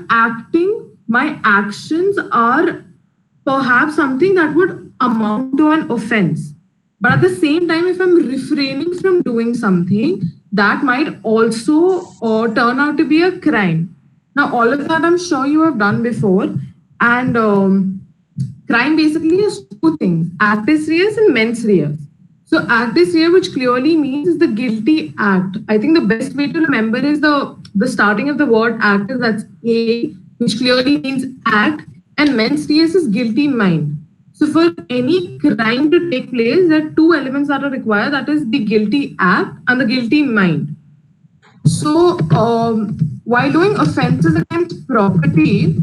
acting, my actions are perhaps something that would amount to an offense. But at the same time, if I'm refraining from doing something, that might also turn out to be a crime. Now, all of that I'm sure you have done before. And crime basically is two things: actus reus and mens reus. So, actus reus, which clearly means is the guilty act. I think the best way to remember is the starting of the word act is that's A, which clearly means act, and mens res is guilty mind. So for any crime to take place, there are two elements that are required. That is the guilty act and the guilty mind. So while doing offenses against property,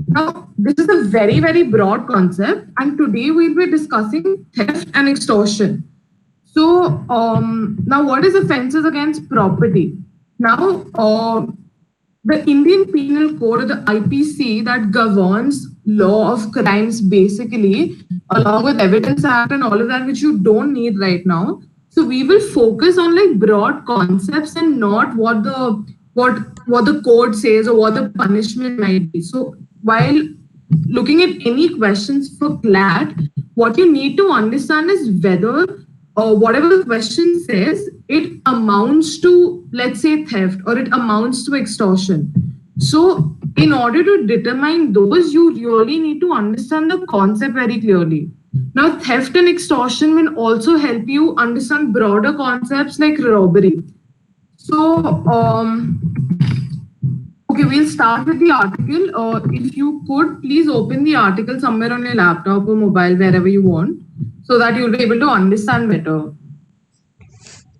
now this is a very, very broad concept, and today we'll be discussing theft and extortion. So now, what is offenses against property? Now, the Indian Penal Code, or the IPC, that governs law of crimes basically, along with Evidence Act and all of that, which you don't need right now. So we will focus on like broad concepts and not what the code says or what the punishment might be. So while looking at any questions for CLAT, what you need to understand is whether whatever the question says, it amounts to, let's say, theft or it amounts to extortion. So in order to determine those, you really need to understand the concept very clearly. Now, theft and extortion will also help you understand broader concepts like robbery. So, okay, we'll start with the article. If you could, please open the article somewhere on your laptop or mobile, wherever you want, so that you'll be able to understand better.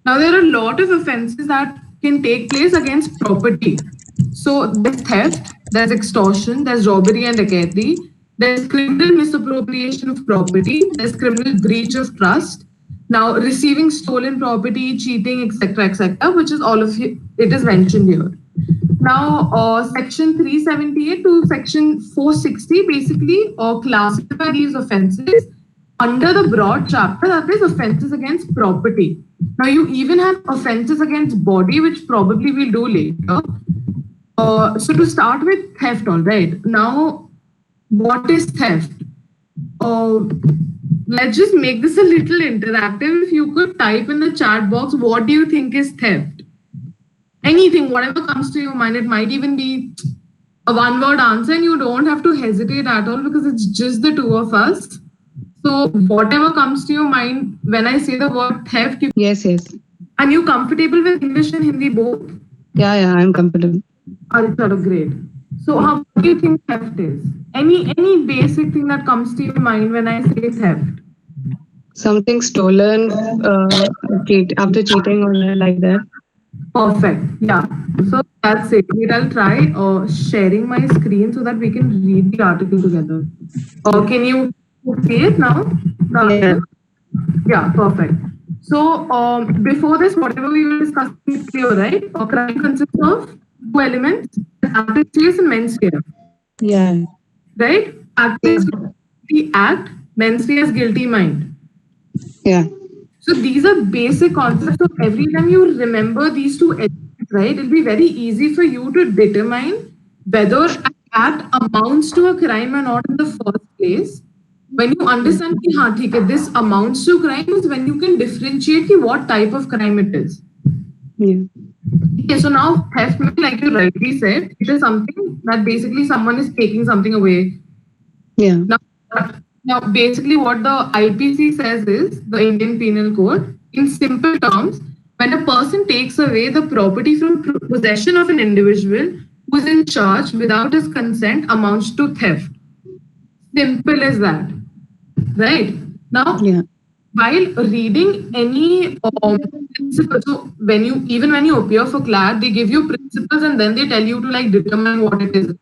Now, there are a lot of offenses that can take place against property. So there's theft, there's extortion, there's robbery and dacoity, there's criminal misappropriation of property, there's criminal breach of trust. Now, receiving stolen property, cheating, etc., which is all of it is mentioned here. Now, section 378 to section 460 basically classify these offenses under the broad chapter that is offenses against property. Now, you even have offenses against body, which probably we'll do later. So to start with theft, all right. Now, what is theft? Let's just make this a little interactive. If you could type in the chat box, what do you think is theft? Anything, whatever comes to your mind. It might even be a one-word answer, and you don't have to hesitate at all because it's just the two of us. So whatever comes to your mind when I say the word theft. Yes. Are you comfortable with English and Hindi both? Yeah, I'm comfortable. Sort of great. So how do you think theft is? Any basic thing that comes to your mind when I say theft? Something stolen after cheating or like that. Perfect. Yeah. So that's it. I'll try sharing my screen so that we can read the article together. Can you see it now? Yeah, perfect. So before this, whatever we were discussing is clear, right? A crime consists of two elements: actus reus and mens rea. Yeah. Right? Actus the act, mens rea is guilty mind. Yeah. So these are basic concepts. So every time you remember these two elements, right, it'll be very easy for you to determine whether an act amounts to a crime or not in the first place. When you understand this amounts to crime is when you can differentiate what type of crime it is. Yeah. Okay, so now theft, like you rightly said, it is something that basically someone is taking something away. Yeah. Now basically what the IPC says is, the Indian Penal Code, in simple terms, when a person takes away the property from possession of an individual who is in charge without his consent, amounts to theft. Simple as that. Right? Now, while reading any principle, so when you appear for CLAT, they give you principles and then they tell you to like determine what it is.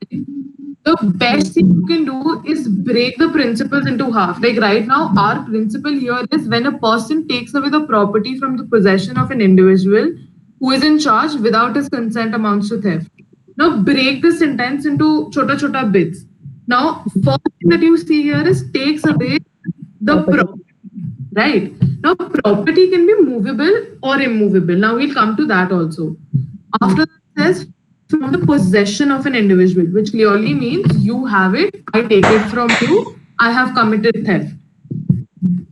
The best thing you can do is break the principles into half. Like right now, our principle here is when a person takes away the property from the possession of an individual who is in charge without his consent, amounts to theft. Now break this sentence into chota bits. Now, first thing that you see here is takes away the property, right? Now, property can be movable or immovable. Now, we'll come to that also. After that says from the possession of an individual, which clearly means you have it, I take it from you, I have committed theft.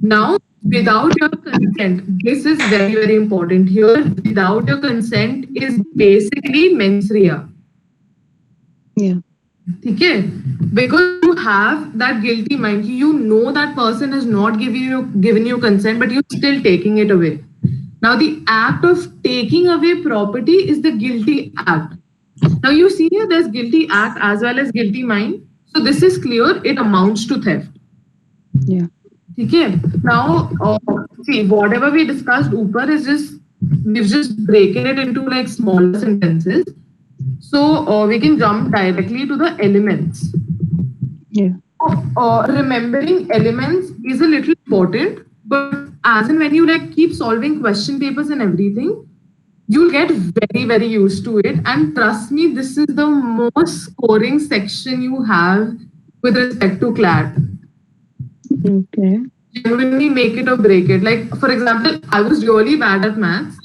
Now, without your consent, this is very, very important here. Without your consent is basically mens rea. Yeah. Okay? Because you have that guilty mind, you know that person has not given you consent, but you're still taking it away. Now, the act of taking away property is the guilty act. Now, you see here, there's guilty act as well as guilty mind. So, this is clear, it amounts to theft. Yeah. Okay. Now, see, whatever we discussed upar is we've just breaking it into like smaller sentences. So, we can jump directly to the elements. Yeah. Remembering elements is a little important, but as in when you like keep solving question papers and everything, you'll get very, very used to it. And trust me, this is the most scoring section you have with respect to CLAT. Okay. Genuinely make it or break it. Like, for example, I was really bad at maths.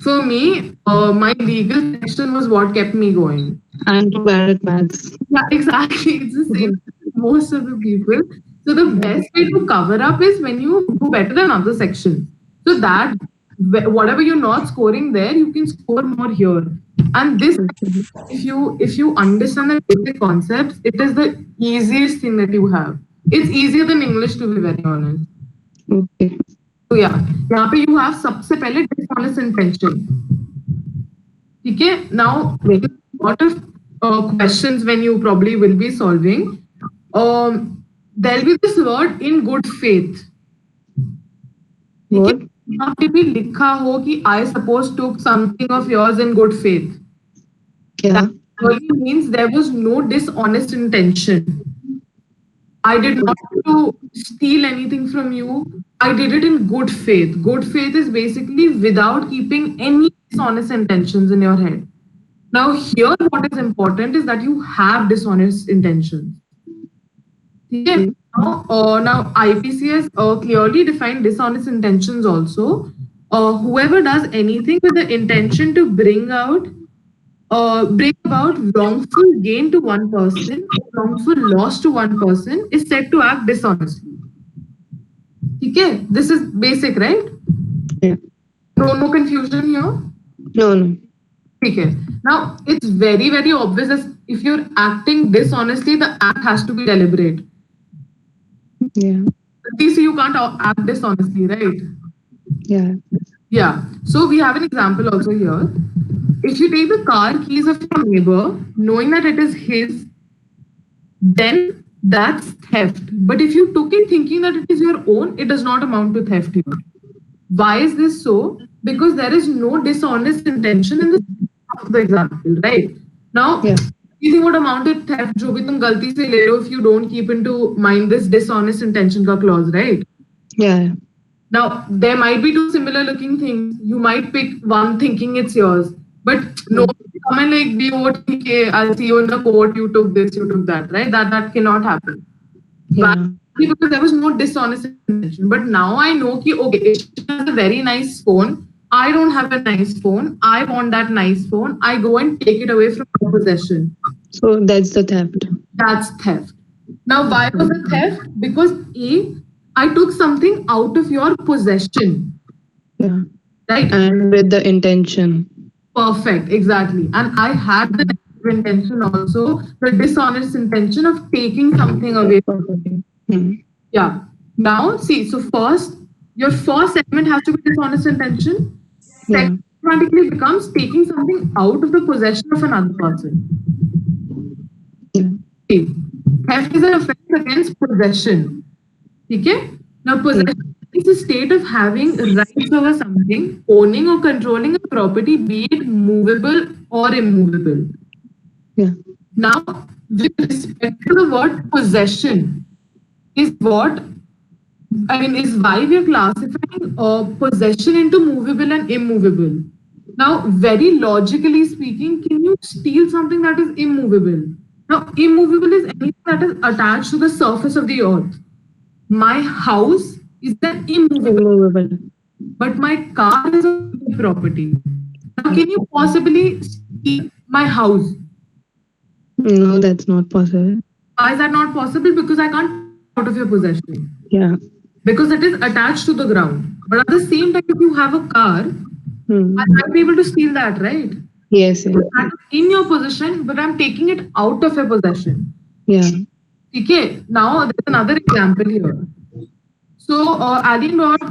For me, my legal section was what kept me going. I'm too bad at maths. Yeah, exactly. It's the same with most of the people. So the best way to cover up is when you do better than other sections. So that whatever you're not scoring there, you can score more here. And this, if you understand the basic concepts, it is the easiest thing that you have. It's easier than English, to be very honest. Okay. So yeah, यहाँ पे you have सबसे पहले dishonest intention. ठीक है? Now, a lot of questions when you probably will be solving. There'll be this word in good faith. What? यहाँ पे भी लिखा हो कि I suppose took something of yours in good faith. Yeah. That really means there was no dishonest intention. I did not want to steal anything from you. I did it in good faith. Good faith is basically without keeping any dishonest intentions in your head. Now, here, what is important is that you have dishonest intentions. Okay? Now, IPC has clearly defined dishonest intentions also. Whoever does anything with the intention to bring about wrongful gain to one person, wrongful loss to one person, is said to act dishonestly. Okay, this is basic, right? Yeah. No confusion here. No. Okay. Now it's very, very obvious that if you're acting dishonestly, the act has to be deliberate. Yeah. So you can't act dishonestly, right? Yeah. Yeah. So we have an example also here. If you take the car keys of your neighbor, knowing that it is his, then that's theft. But if you took it thinking that it is your own, it does not amount to theft here. Why is this so? Because there is no dishonest intention in the example, right? Now, anything would amount to theft, jo bhi tum galti se le rahe ho, if you don't keep into mind this dishonest intention ka clause, right? Yeah. Now, there might be two similar looking things. You might pick one thinking it's yours, but no, come and like be over, okay, I'll see you in the court, you took this, you took that, right? That cannot happen. Yeah. Because there was no dishonest intention. But now I know ki, okay, she has a very nice phone. I don't have a nice phone. I want that nice phone. I go and take it away from her possession. So that's the theft. That's theft. Now, why was it theft? Because I took something out of your possession. Yeah. Right? And with the intention. Perfect, exactly. And I had the intention also, the dishonest intention of taking something away from you. Yeah. Now, see, so first, your first element has to be dishonest intention. Second, automatically becomes taking something out of the possession of another person. Yeah. Okay. Theft is an offense against possession. Okay? Now, possession is a state of having rights over something, owning or controlling a property, be it movable or immovable. Yeah. Now, with respect to the word possession, is why we are classifying possession into movable and immovable. Now, very logically speaking, can you steal something that is immovable? Now, immovable is anything that is attached to the surface of the earth. My house is an immovable, but my car is a property. Now, can you possibly steal my house. No, that's not possible. Why is that not possible? Because I can't take it out of your possession. Yeah. Because it is attached to the ground. But at the same time, if you have a car, Hmm. I might be able to steal that, right? Yes, yes. That is in your possession, but I'm taking it out of your possession. Yeah. Okay, now there's another example here. So, Ali brought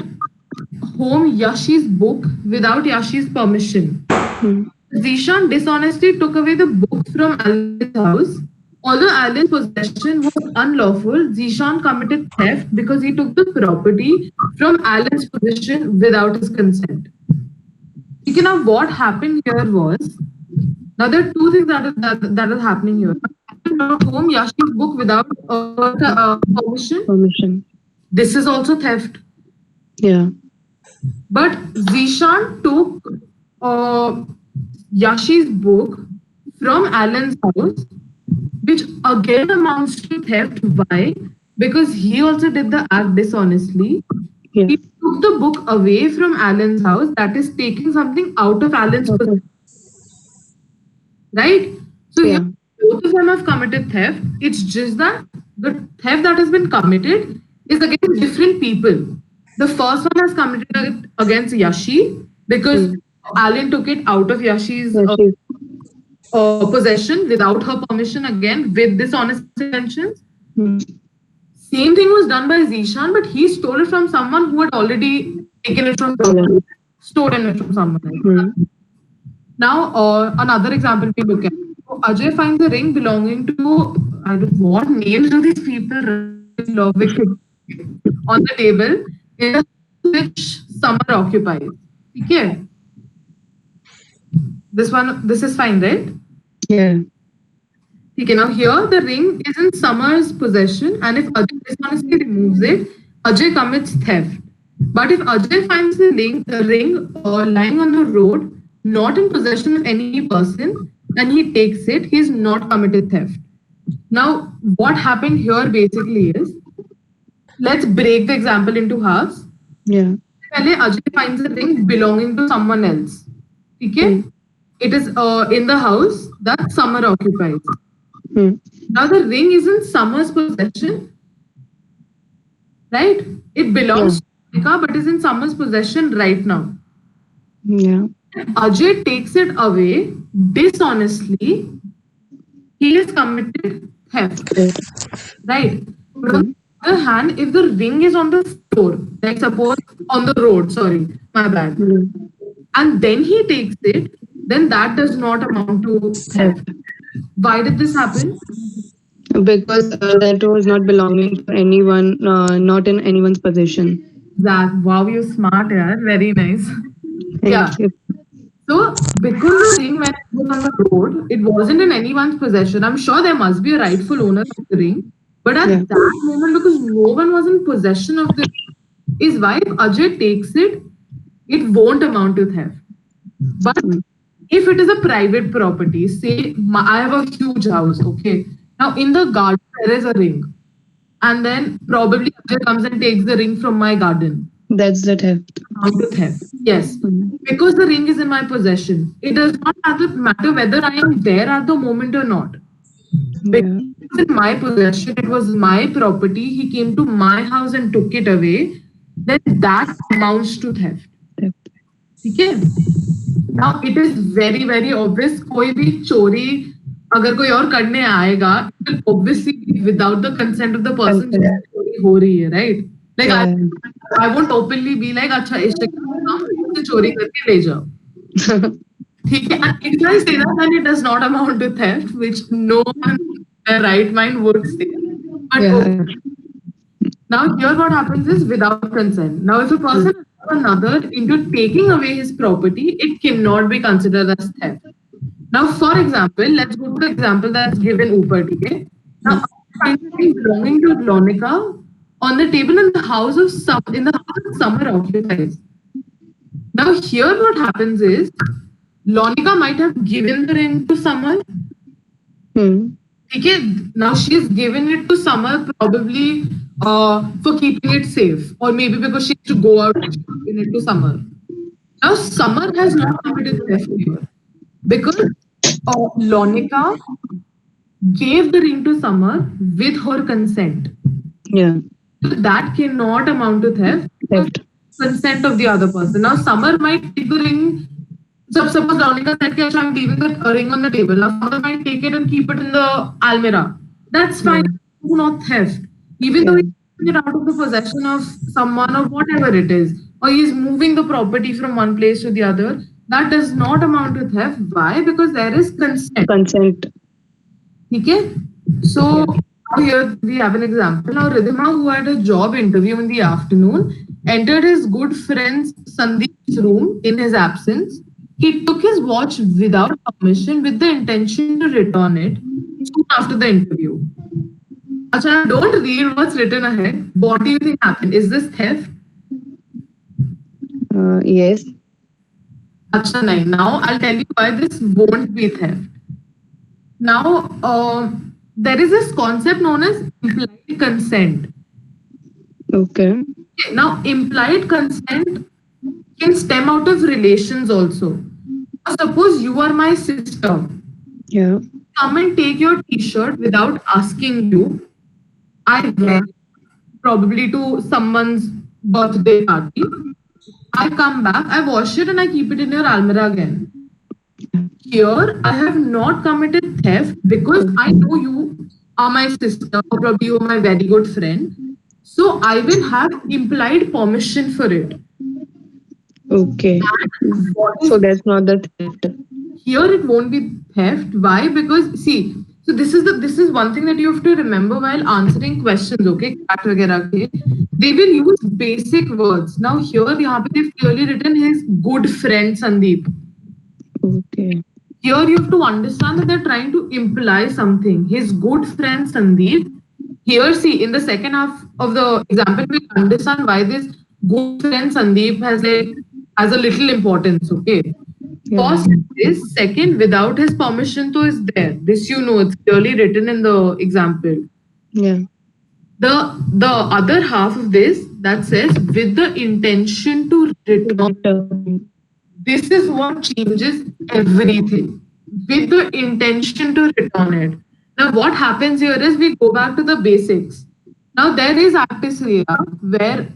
home Yashi's book without Yashi's permission. Hmm. Zishan dishonestly took away the book from Alan's house. Although Alan's possession was unlawful, Zishan committed theft because he took the property from Alan's possession without his consent. Okay, now what happened here was, now there are two things that is happening here. Alan brought home Yashi's book without permission. Permission. This is also theft. Yeah. But Zishan took Yashi's book from Alan's house, which again amounts to theft. Why? Because he also did the act dishonestly. Yeah. He took the book away from Alan's house, that is taking something out of Alan's possession. Right? So Yeah. here, both of them have committed theft. It's just that the theft that has been committed is against different people. The first one has committed it against Yashi because Alan took it out of Yashi's Yeah, she's- possession without her permission, again with dishonest intentions. Hmm. Same thing was done by Zishan, but he stole it from someone who had already taken it from someone, stolen it from someone else. Hmm. Now, another example we look at. So Ajay finds a ring belonging to, I don't know what names do these people love it, on the table in a which Summer occupies. Okay. This is fine, right? Yeah. Okay, now here the ring is in Summer's possession, and if Ajay dishonestly removes it, Ajay commits theft. But if Ajay finds the ring lying on the road, not in possession of any person, and he takes it, he's not committed theft. Now, what happened here basically is, let's break the example into halves. Yeah. पहले Ajay finds a ring belonging to someone else. Okay? It is in the house that Summer occupies. Hmm. Now the ring is in Summer's possession, right? It belongs to Monica, but is in Summer's possession right now. Yeah. Ajay takes it away dishonestly. He has committed theft, right? But on the other hand, if the ring is on the floor, like suppose on the road, sorry, my bad, Hmm. and then he takes it, then that does not amount to theft. Why did this happen? Because that was not belonging to anyone, not in anyone's possession. Zach, wow, you're smart, yeah. Very nice. Thank Yeah. you. So, because the ring when it was on the road, it wasn't in anyone's possession. I'm sure there must be a rightful owner of the ring. But at Yeah. that moment, because no one was in possession of the ring, is why if Ajay takes it, it won't amount to theft. But if it is a private property, say I have a huge house, okay. Now in the garden there is a ring, and then probably Ajay comes and takes the ring from my garden. That's the theft. Amount to theft. Yes, Hmm. because the ring is in my possession. It does not matter whether I am there at the moment or not. Yeah. It's in my possession. It was my property. He came to my house and took it away. Then that amounts to theft. Theft. ठीक है? Now it is very very obvious. कोई भी चोरी अगर कोई और करने आएगा, it will obviously be without the consent of the person Okay. जिससे चोरी हो रही है, right? Like Yeah. I won't openly be like, अच्छा इस चक्कर से चोरी करके ले जाओ. ठीक है? And if I say that, then it does not amount to theft, which no one in their right mind would say. But Yeah. now here what happens is without consent. Now if a person allows another into taking away his property, it cannot be considered as theft. Now for example, let's go to the example that's given upar, okay? Now something belonging to Lonika on the table in the house of Summer occupies. Now here what happens is Lonika might have given the ring to Summer. Hmm. Okay, now she's given it to Summer probably for keeping it safe, or maybe because she has to go out and she's given it to Summer. Now Summer has not committed theft here because Lonika gave the ring to Summer with her consent. Yeah. So that cannot amount to theft. Theft. Consent of the other person. Now, Summer might take the ring. So, suppose Lonika said, "Okay, I'm leaving the ring on the table." Now, Summer might take it and keep it in the almirah. That's fine. Not theft. Even though he's taking it out of the possession of someone or whatever it is, or he's moving the property from one place to the other, that does not amount to theft. Why? Because there is consent. Consent. Okay? So now here we have an example. Now Ridhima, who had a job interview in the afternoon, entered his good friend's Sandeep's room in his absence. He took his watch without permission with the intention to return it soon after the interview. Acha, don't read what's written ahead. What do you think happened? Is this theft? Yes. Acha, nahi. Now I'll tell you why this won't be theft. Now, there is this concept known as implied consent. Okay. Now, implied consent can stem out of relations also. Now, suppose you are my sister. Yeah. Come and take your t-shirt without asking you. I wear it probably to someone's birthday party. I come back, I wash it and I keep it in your almirah again. Here, I have not committed theft because I know you are my sister, or probably you are my very good friend. So I will have implied permission for it. Okay. So that's not the theft. Here it won't be theft. Why? Because see, so this is one thing that you have to remember while answering questions. Okay, they will use basic words. Now here, they've clearly written his good friend Sandeep. Okay. Here you have to understand that they're trying to imply something. His good friend Sandeep. Here, see, in the second half of the example, we understand why this good friend Sandeep has a little importance. Okay. First is second, without his permission, to is there. This you know, it's clearly written in the example. Yeah. The other half of this that says with the intention to return. This is what changes everything. With the intention to return it. Now, what happens here is we go back to the basics. Now, there is actus rea where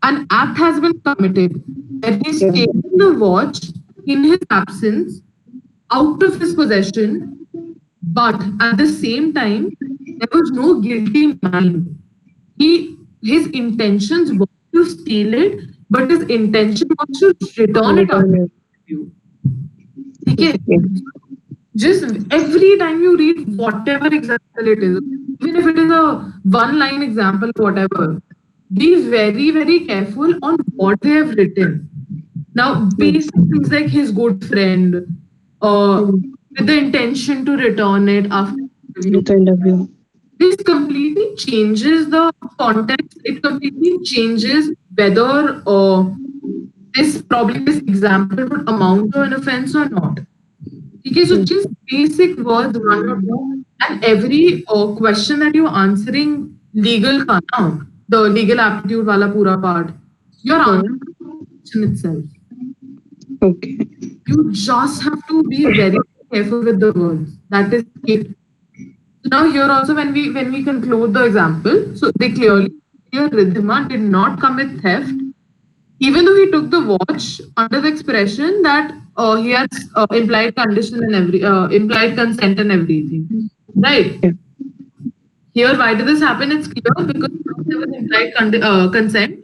an act has been committed, where he's taken the watch in his absence out of his possession, but at the same time, there was no guilty mind. His intentions were to steal it, but his intention was to return it out to you. Okay? Just every time you read whatever example it is, even if it is a one-line example, whatever, be very, very careful on what they have written. Now, basic things like his good friend, with the intention to return it after interview. This completely changes the context. It completely changes whether this example would amount to an offense or not. Okay, so just basic words, one or two, and every question that you're answering legal ka na, the legal aptitude wala pura part, you're answering the question itself. Okay. You just have to be very careful with the words. That is it. So now here also when we conclude the example, so they clearly here Ridhima did not commit theft, even though he took the watch under the expression that he has implied condition and implied consent and everything, right? Here, why did this happen? It's clear because there was implied consent.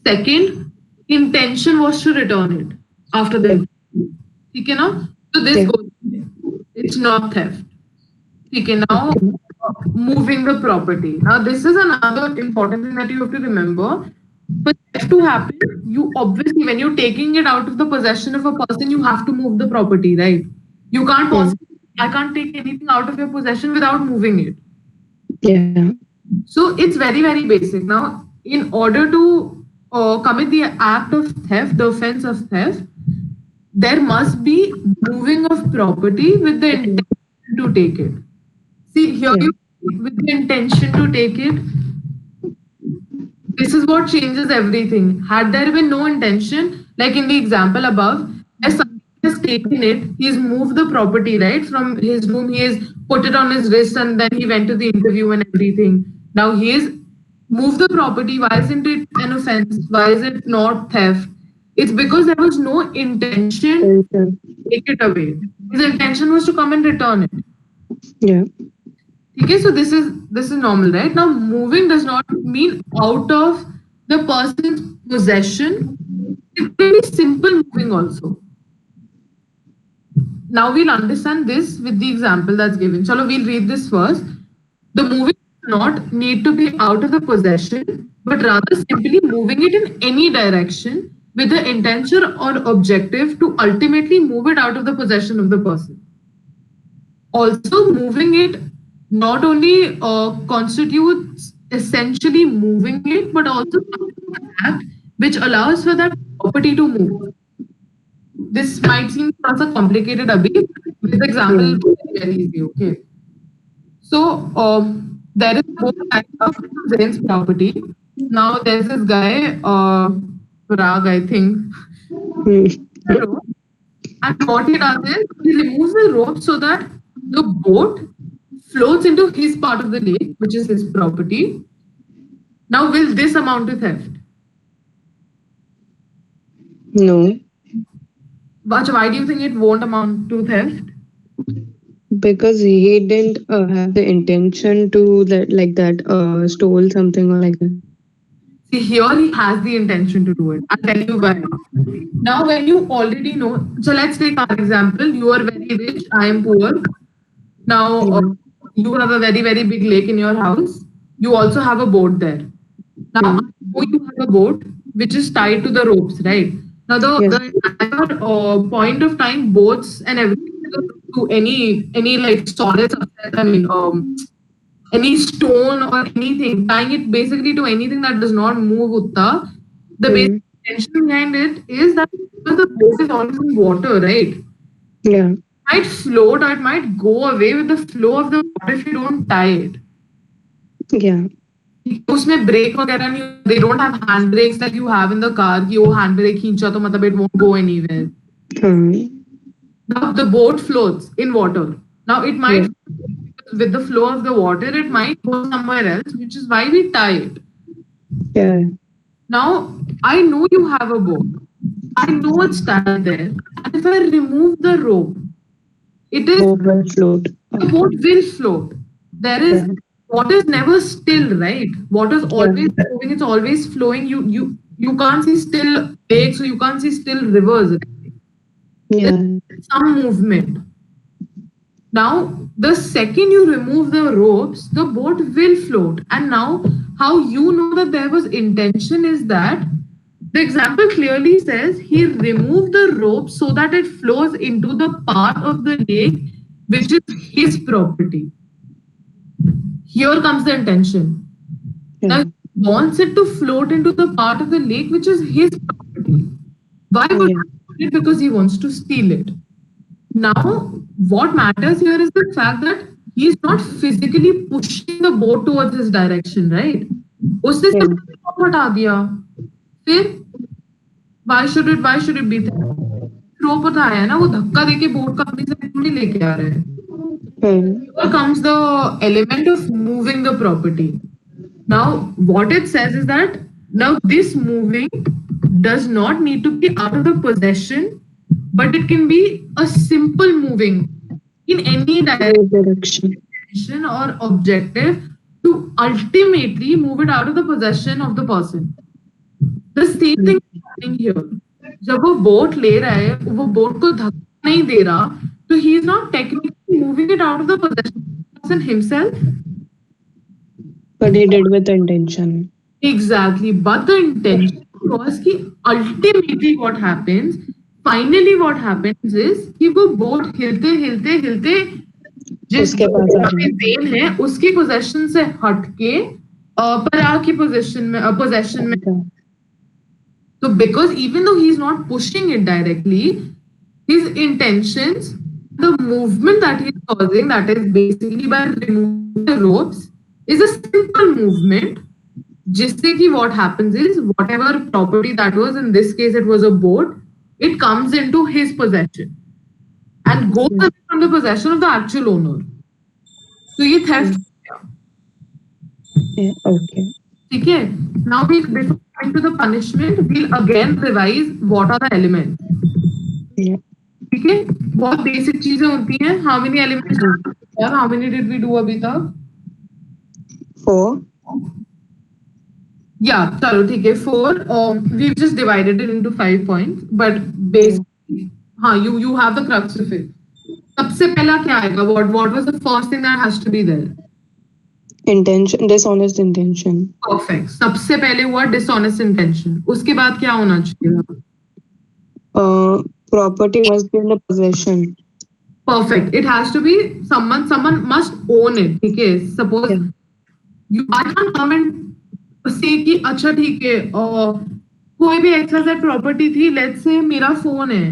Second, intention was to return it after the. Okay, now so this goes. It's not theft. Okay, now moving the property. Now this is another important thing that you have to remember. For theft to happen, you obviously, when you're taking it out of the possession of a person, you have to move the property, right? You can't possibly, I can't take anything out of your possession without moving it. Yeah. So it's very, very basic. Now, in order to commit the act of theft, the offense of theft, there must be moving of property with the intention to take it. See, here you with the intention to take it, this is what changes everything. Had there been no intention, like in the example above, as someone has taken it, he's moved the property, right? From his room, he has put it on his wrist and then he went to the interview and everything. Now he has moved the property. Why isn't it an offense? Why is it not theft? It's because there was no intention to take it away. His intention was to come and return it. Yeah. Okay, so this is normal, right? Now moving does not mean out of the person's possession. It can be simple moving also. Now we'll understand this with the example that's given. Chalo, we'll read this first. The moving does not need to be out of the possession, but rather simply moving it in any direction with the intention or objective to ultimately move it out of the possession of the person. Also, moving it not only constitutes essentially moving it, but also an act which allows for that property to move. This might seem also complicated a bit. This example is very easy. Okay. So there is both types of Zain's property. Now there's this guy, Parag, I think. And what he does is he removes the rope so that the boat floats into his part of the lake, which is his property. Now, will this amount to theft? No. Why do you think it won't amount to theft? Because he didn't have the intention to stole something or like that. See, here he has the intention to do it. I'll tell you why. Now, when you already know, so let's take our example. You are very rich, I am poor. Now, you have a very, very big lake in your house. You also have a boat there. Now, you have a boat which is tied to the ropes, right? Now, the entire point of time, boats and everything to any like solid substance, I mean, any stone or anything, tying it basically to anything that does not move, Utta, the basic intention behind it is that because the boat is always in water, right? Yeah. It might float or it might go away with the flow of the water if you don't tie it. Yeah. उसमें break वगैरह नहीं, they don't have hand brakes like you have in the car कि वो hand brake खींचा तो मतलब it won't go anywhere. Now the boat floats in water. Now it might with the flow of the water it might go somewhere else, which is why we tie it. Yeah. Now I know you have a boat. I know it's tied there. And if I remove the rope, it is Boat will float. the boat will float. There is water is never still, right? Water is always moving, it's always flowing. You can't see still lakes, so you can't see still rivers. Right? Yeah. There's some movement. Now, the second you remove the ropes, the boat will float. And now, how you know that there was intention is that the example clearly says he removed the rope so that it flows into the part of the lake which is his property. Here comes the intention. Now, he wants it to float into the part of the lake which is his property. Why would he do it? Because he wants to steal it. Now, what matters here is the fact that he is not physically pushing the boat towards his direction, right? उसने सिर्फ rope हटा दिया. फिर why should it be there? रोप उठाया है ना, वो धक्का देके बोट को अपनी साइड थोड़ी लेके आ रहे हैं. Here comes the element of moving the property. Now, what it says is that now this moving does not need to be out of the possession, but it can be a simple moving in any direction or objective to ultimately move it out of the possession of the person. The same thing is happening here. जब वो boat ले रहा है, वो boat को धक्का नहीं दे रहा, so he is not technically moving it out of the possession of the person himself. But he did with intention. Exactly, but the intention was कि ultimately what happens, finally what happens is कि वो boat हिलते हिलते हिलते जिसके पास Zen है उसकी possession से हटके पराग की पोजेशन में. So because even though he's not pushing it directly, his intentions, the movement that he's causing, that is basically by removing the ropes, is a simple movement. जिससे कि what happens is whatever property that was, in this case it was a boat, it comes into his possession. and goes away from the possession of the actual owner. So ये theft. Yeah, okay. Okay. Now before coming to the punishment, we'll again revise what are the elements. Yeah. ठीक है, बहुत basic चीजें होती हैं. How many elements? और how many did we do अभी तक? 4. Yeah, चलो ठीक है. 4. We've just divided it into 5 points, but basically, हाँ, you have the crux of it. सबसे पहला क्या आएगा? What was the first thing that has to be there? Intention, dishonest intention. Perfect. सबसे पहले हुआ dishonest intention. उसके बाद क्या होना चाहिए? Property must be in the possession. Perfect. It has to be someone must own it. ठीक है. Suppose I can't come and say कि अच्छा ठीक है, कोई भी XYZ property थी, let's say मेरा phone है.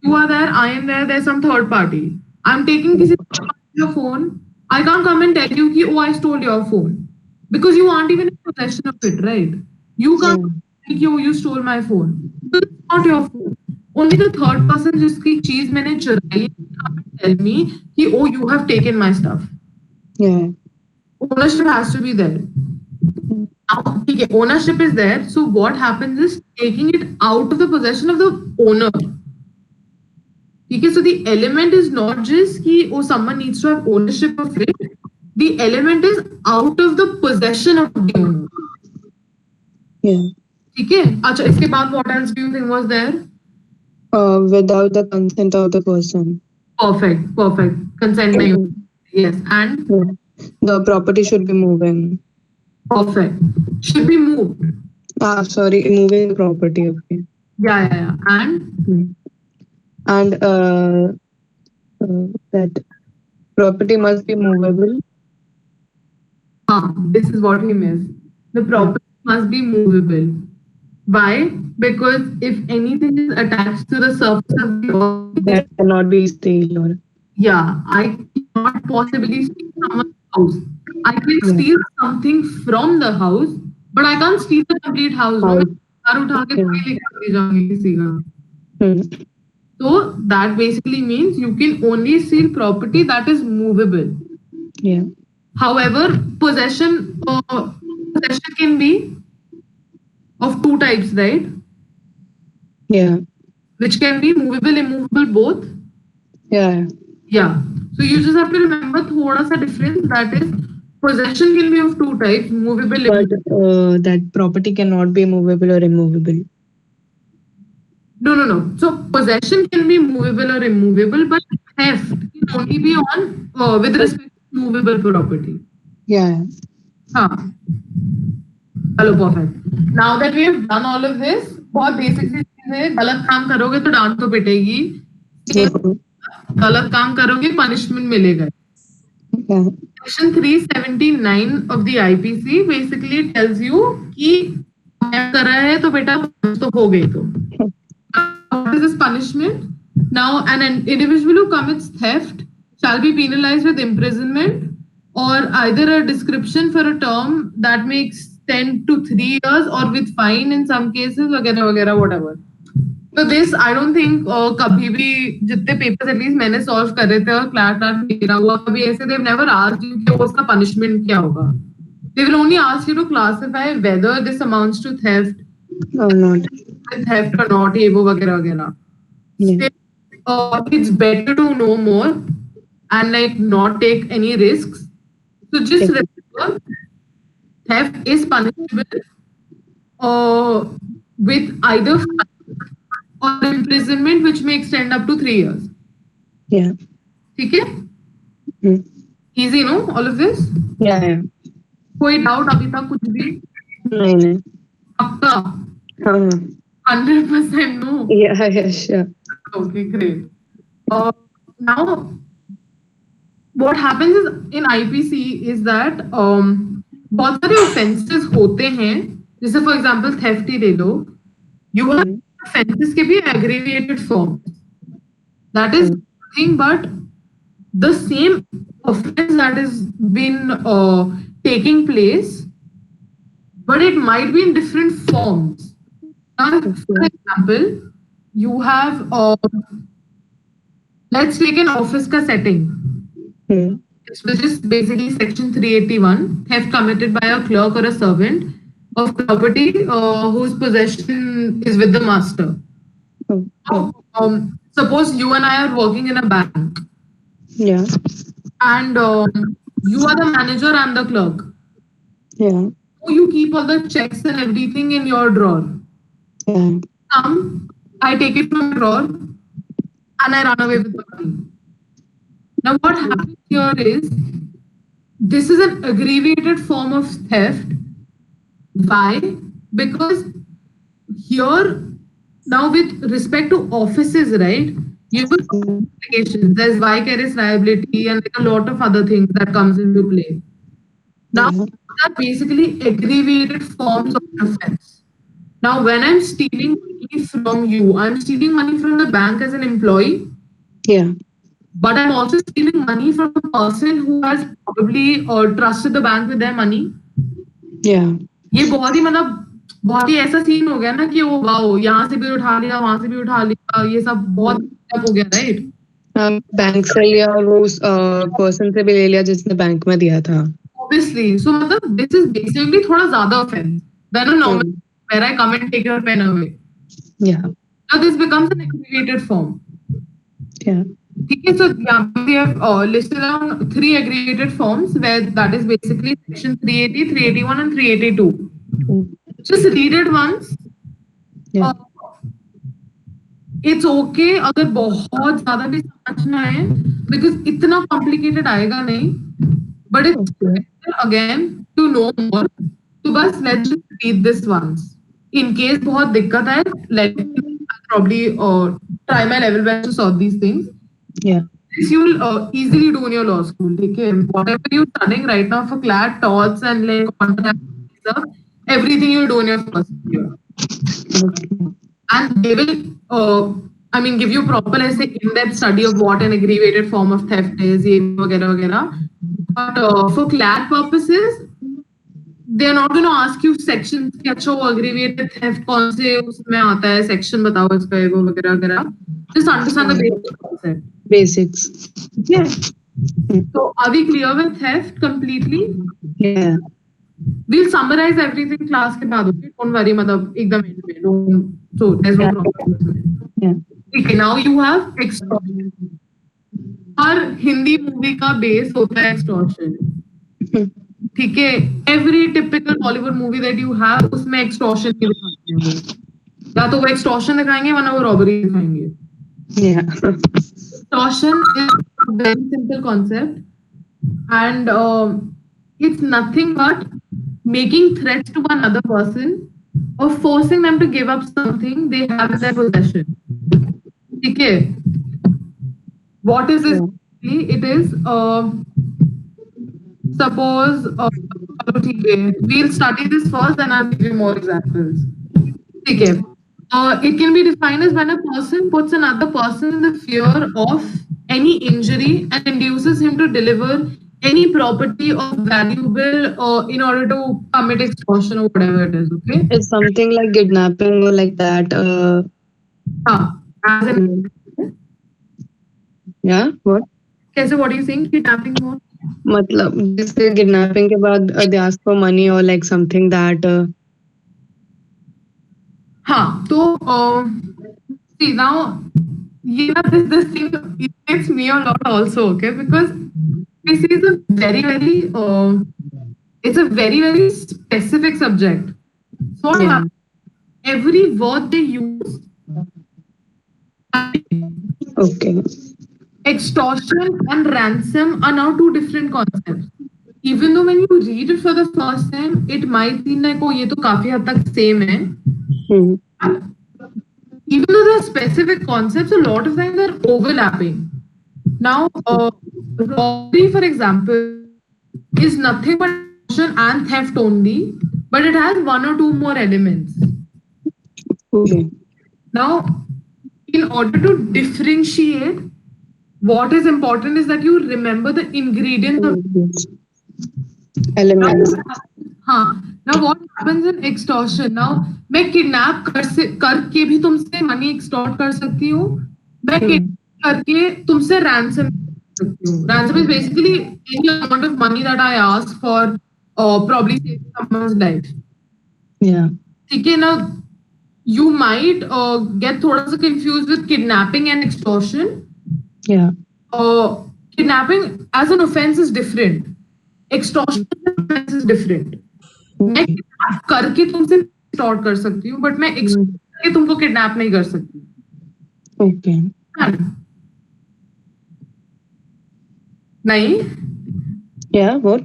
You are there, I am there, there's some third party. I'm taking किसी third party your phone. I can't come and tell you कि oh I stole your phone because you aren't even in possession of it, right? You can't think oh you stole my phone. It's not your phone. Only the third person जिसकी चीज मैंने चुराई come and tell me कि oh you have taken my stuff. Yeah. Ownership has to be there. Now, okay, ownership is there. So what happens is taking it out of the possession of the owner. Okay, so the element is not just कि oh someone needs to have ownership of it. The element is out of the possession of the owner. Yeah. ठीक है. अच्छा इसके बाद what else do you think was there? Without the consent of the person. Perfect. Consent नहीं होता. Yes, and the property should be moving. Perfect. Should be moved. Sorry, moving the property. Okay. Yeah. And that property must be movable. This is what we miss. The property must be movable. Why? Because if anything is attached to the surface of the earth, that cannot be steal or. Yeah, I cannot possibly steal someone's house. I can steal something from the house, but I can't steal the complete house. No, car उठा के थोड़ी लेकर ले जाऊंगी किसी का. So that basically means you can only steal property that is movable. Yeah. However, possession can be of two types, right? Yeah. Which can be movable, immovable, both. Yeah. So you just have to remember thoda sa difference, that is possession can be of two types, movable, immovable. But that property cannot be movable or immovable. No. So possession can be movable or immovable, but theft can only be on with respect to movable property. Yeah. Hello, perfect. Now that we have done all of this, बहुत basic चीज़ है. गलत काम करोगे तो डांट तो पिटेगी. गलत काम करोगे punishment मिलेगा. Section 379 of the IPC basically tells you कि कर रहा है तो बेटा तो हो गई तो. What is this punishment? Now, an individual who commits theft shall be penalized with imprisonment or either a description for a term that makes 10 to 3 years or with fine in some cases, वगैरह, whatever. So this, I don't think कभी भी जितने papers at least मैंने solve कर रहे थे और class मेरा हुआ कभी ऐसे they've never asked you कि उसका punishment क्या होगा. They will only ask you to classify whether this amounts to theft or not. Theft or not, ये वो वगैरह. It's better to know more and like not take any risks. So just remember, theft is punishable with either fine or imprisonment, which may extend up to 3 years. Yeah. ठीक है? Easy, no? All of this? Yeah. कोई doubt अभी तक कुछ भी? नहीं. पक्का? 100% no. Yeah, sure. Okay, great. Now, what happens is in IPC is that बहुत सारे offenses होते हैं. जैसे for example theft ही ले लो. You have offenses के भी aggregated forms. That is nothing but the same offense that has been taking place, but it might be in different forms. Now, for example, you have Let's take an office ka setting, Hmm. which is basically section 381, theft committed by a clerk or a servant of property whose possession is with the master. Okay. Now, suppose you and I are working in a bank, Yeah. and you are the manager and the clerk. Yeah. So you keep all the checks and everything in your drawer. Yeah. I take it from your drawer and I run away with the money. Now, what happens here is this is an aggravated form of theft. Why? Because here, now with respect to offices, right? You will applications. There's vicarious liability and like a lot of other things that comes into play. Now, Yeah. these are basically aggravated forms of offense. Now, when I'm stealing money from you, I'm stealing money from the bank as an employee, Yeah. but I'm also stealing money from a person who has probably trusted the bank with their money. Yeah. ये बहुत ही ऐसा scene हो गया ना कि वो wow यहाँ से भी उठा लिया वहां से भी उठा लिया ये सब बहुत हो गया राइट बैंक से लिया और वो उस पर्सन से भी ले लिया जिसने बैंक में दिया था. obviously so मतलब this is basically थोड़ा ज्यादा offense than a normal where I come and take your pen away. Yeah. Now this becomes an aggregated form. Yeah. Okay, so yeah, we have listed down 3 aggregated forms where that is basically section 380, 381 and 382. Just read it once. Yeah. It's okay अगर बहुत ज्यादा भी समझना है because इतना complicated आएगा नहीं. But it's better again to know more. तो बस let's just read this once. In case बहुत दिक्कत है, let me probably try my level best to solve these things. Yeah. This you will easily do in your law school. Okay, whatever you're studying right now for CLAT, TOTS, and like contract stuff, everything you'll do in your first year. And they will, give you proper ऐसे in-depth study of what an aggravated form of theft is, ये वगैरह वगैरह. But for CLAT purposes, they're not going to ask you sections कि अच्छा वो aggravated theft कौन से उसमें आता है, section बताओ इसका ये वो वगैरह वगैरह. Just understand the basic concept. Basics. Yeah. So are we clear with theft completely? Yeah. We'll summarize everything class के बाद. Okay, don't worry. मतलब एकदम end में. Don't. So there's no problem. Yeah. Okay, now you have extortion. Her Hindi movie का base होता है extortion. ठीक है. Every typical Bollywood movie that you have उसमें extortion ही दिखाते हैं वो. या तो वो extortion दिखाएंगे वरना वो robbery दिखाएंगे. Yeah. Extortion is a very simple concept, and it's nothing but making threats to another person or forcing them to give up something they have in their possession. Okay. What is this? It is suppose we'll study this first, then I'll give you more examples. Okay. It can be defined as when a person puts another person in the fear of any injury and induces him to deliver any property or valuable in order to commit extortion or whatever it is. Okay. It's something like kidnapping or like that. As in, Yeah. What? कैसे what do you think? Kidnapping more? मतलब जैसे kidnapping के बाद they ask for money or like something that. हाँ तो see now this thing irritates me a lot also, okay, because this is a very it's a very specific subject. So what happens? Every word they use, Okay. extortion and ransom are now two different concepts. Even though when you read it for the first time, it might seem like oh ये तो काफी हद तक same है. Even though there are specific concepts, a lot of times they're overlapping. Now, robbery, for example, is nothing but extortion and theft only, but it has one or two more elements. Okay. Now, in order to differentiate, what is important is that you remember the ingredients of Elements. हाँ. Now what happens in extortion? Now मैं kidnap करके भी तुमसे money extort कर सकती हूँ. मैं करके तुमसे रैंसम सकती हूँ. Ransom is basically any amount of money that I ask for probably saving someone's life. Yeah. ठीक है ना. You might get थोड़ा सा confused with kidnapping and extortion. Yeah. Kidnapping as an offense is different. Extortion as an offense is different. मैं Okay. kidnap करके तुमसे extort कर सकती हूँ, but मैं extort करके तुमको kidnap नहीं कर सकती. Okay. नहीं, Yeah. What?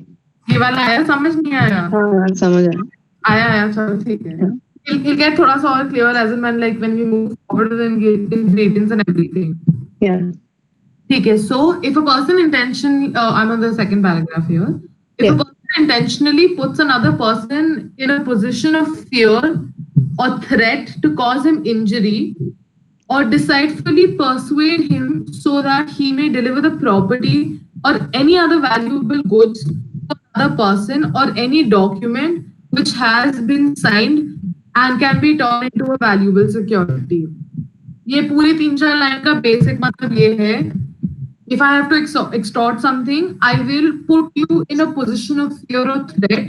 ये वाला आया, समझ नहीं आया? हाँ समझ आया. आया, चलो ठीक है. It'll get थोड़ा सा और clear as and when, like when we move forward with the ingredients and everything. Yeah. ठीक है. So if a person I'm on the second paragraph here. If a person intentionally puts another person in a position of fear or threat to cause him injury, or deceitfully persuade him so that he may deliver the property or any other valuable goods to another person, or any document which has been signed and can be turned into a valuable security. ये पूरी 3-4 line का basic मतलब ये है. If I have to extort something, I will put you in a position of fear or threat.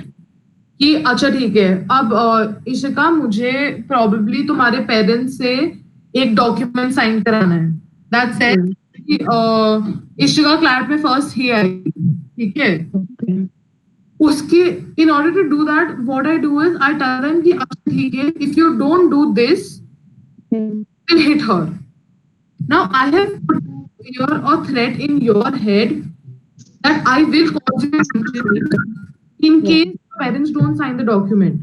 कि अच्छा ठीक है, अब इशिका मुझे probably तुम्हारे पेरेंट्स से एक डॉक्यूमेंट साइन कराना है. That said कि इशिका क्लास में फर्स्ट ही आई, ठीक है. Okay. उसके in order to do that, what I do is I tell them कि अच्छा ठीक है, if you don't do this, will hit her. Now I have put fear or threat in your head that I will cause you injury in case parents don't sign the document.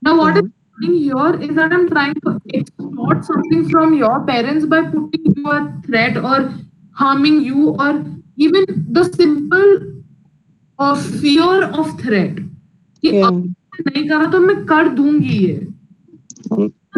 Now what is happening here is that I'm trying to extort something from your parents by putting you a threat or harming you, or even the simple fear of threat कि Yeah. अब नहीं करा तो मैं कर दूंगी ये.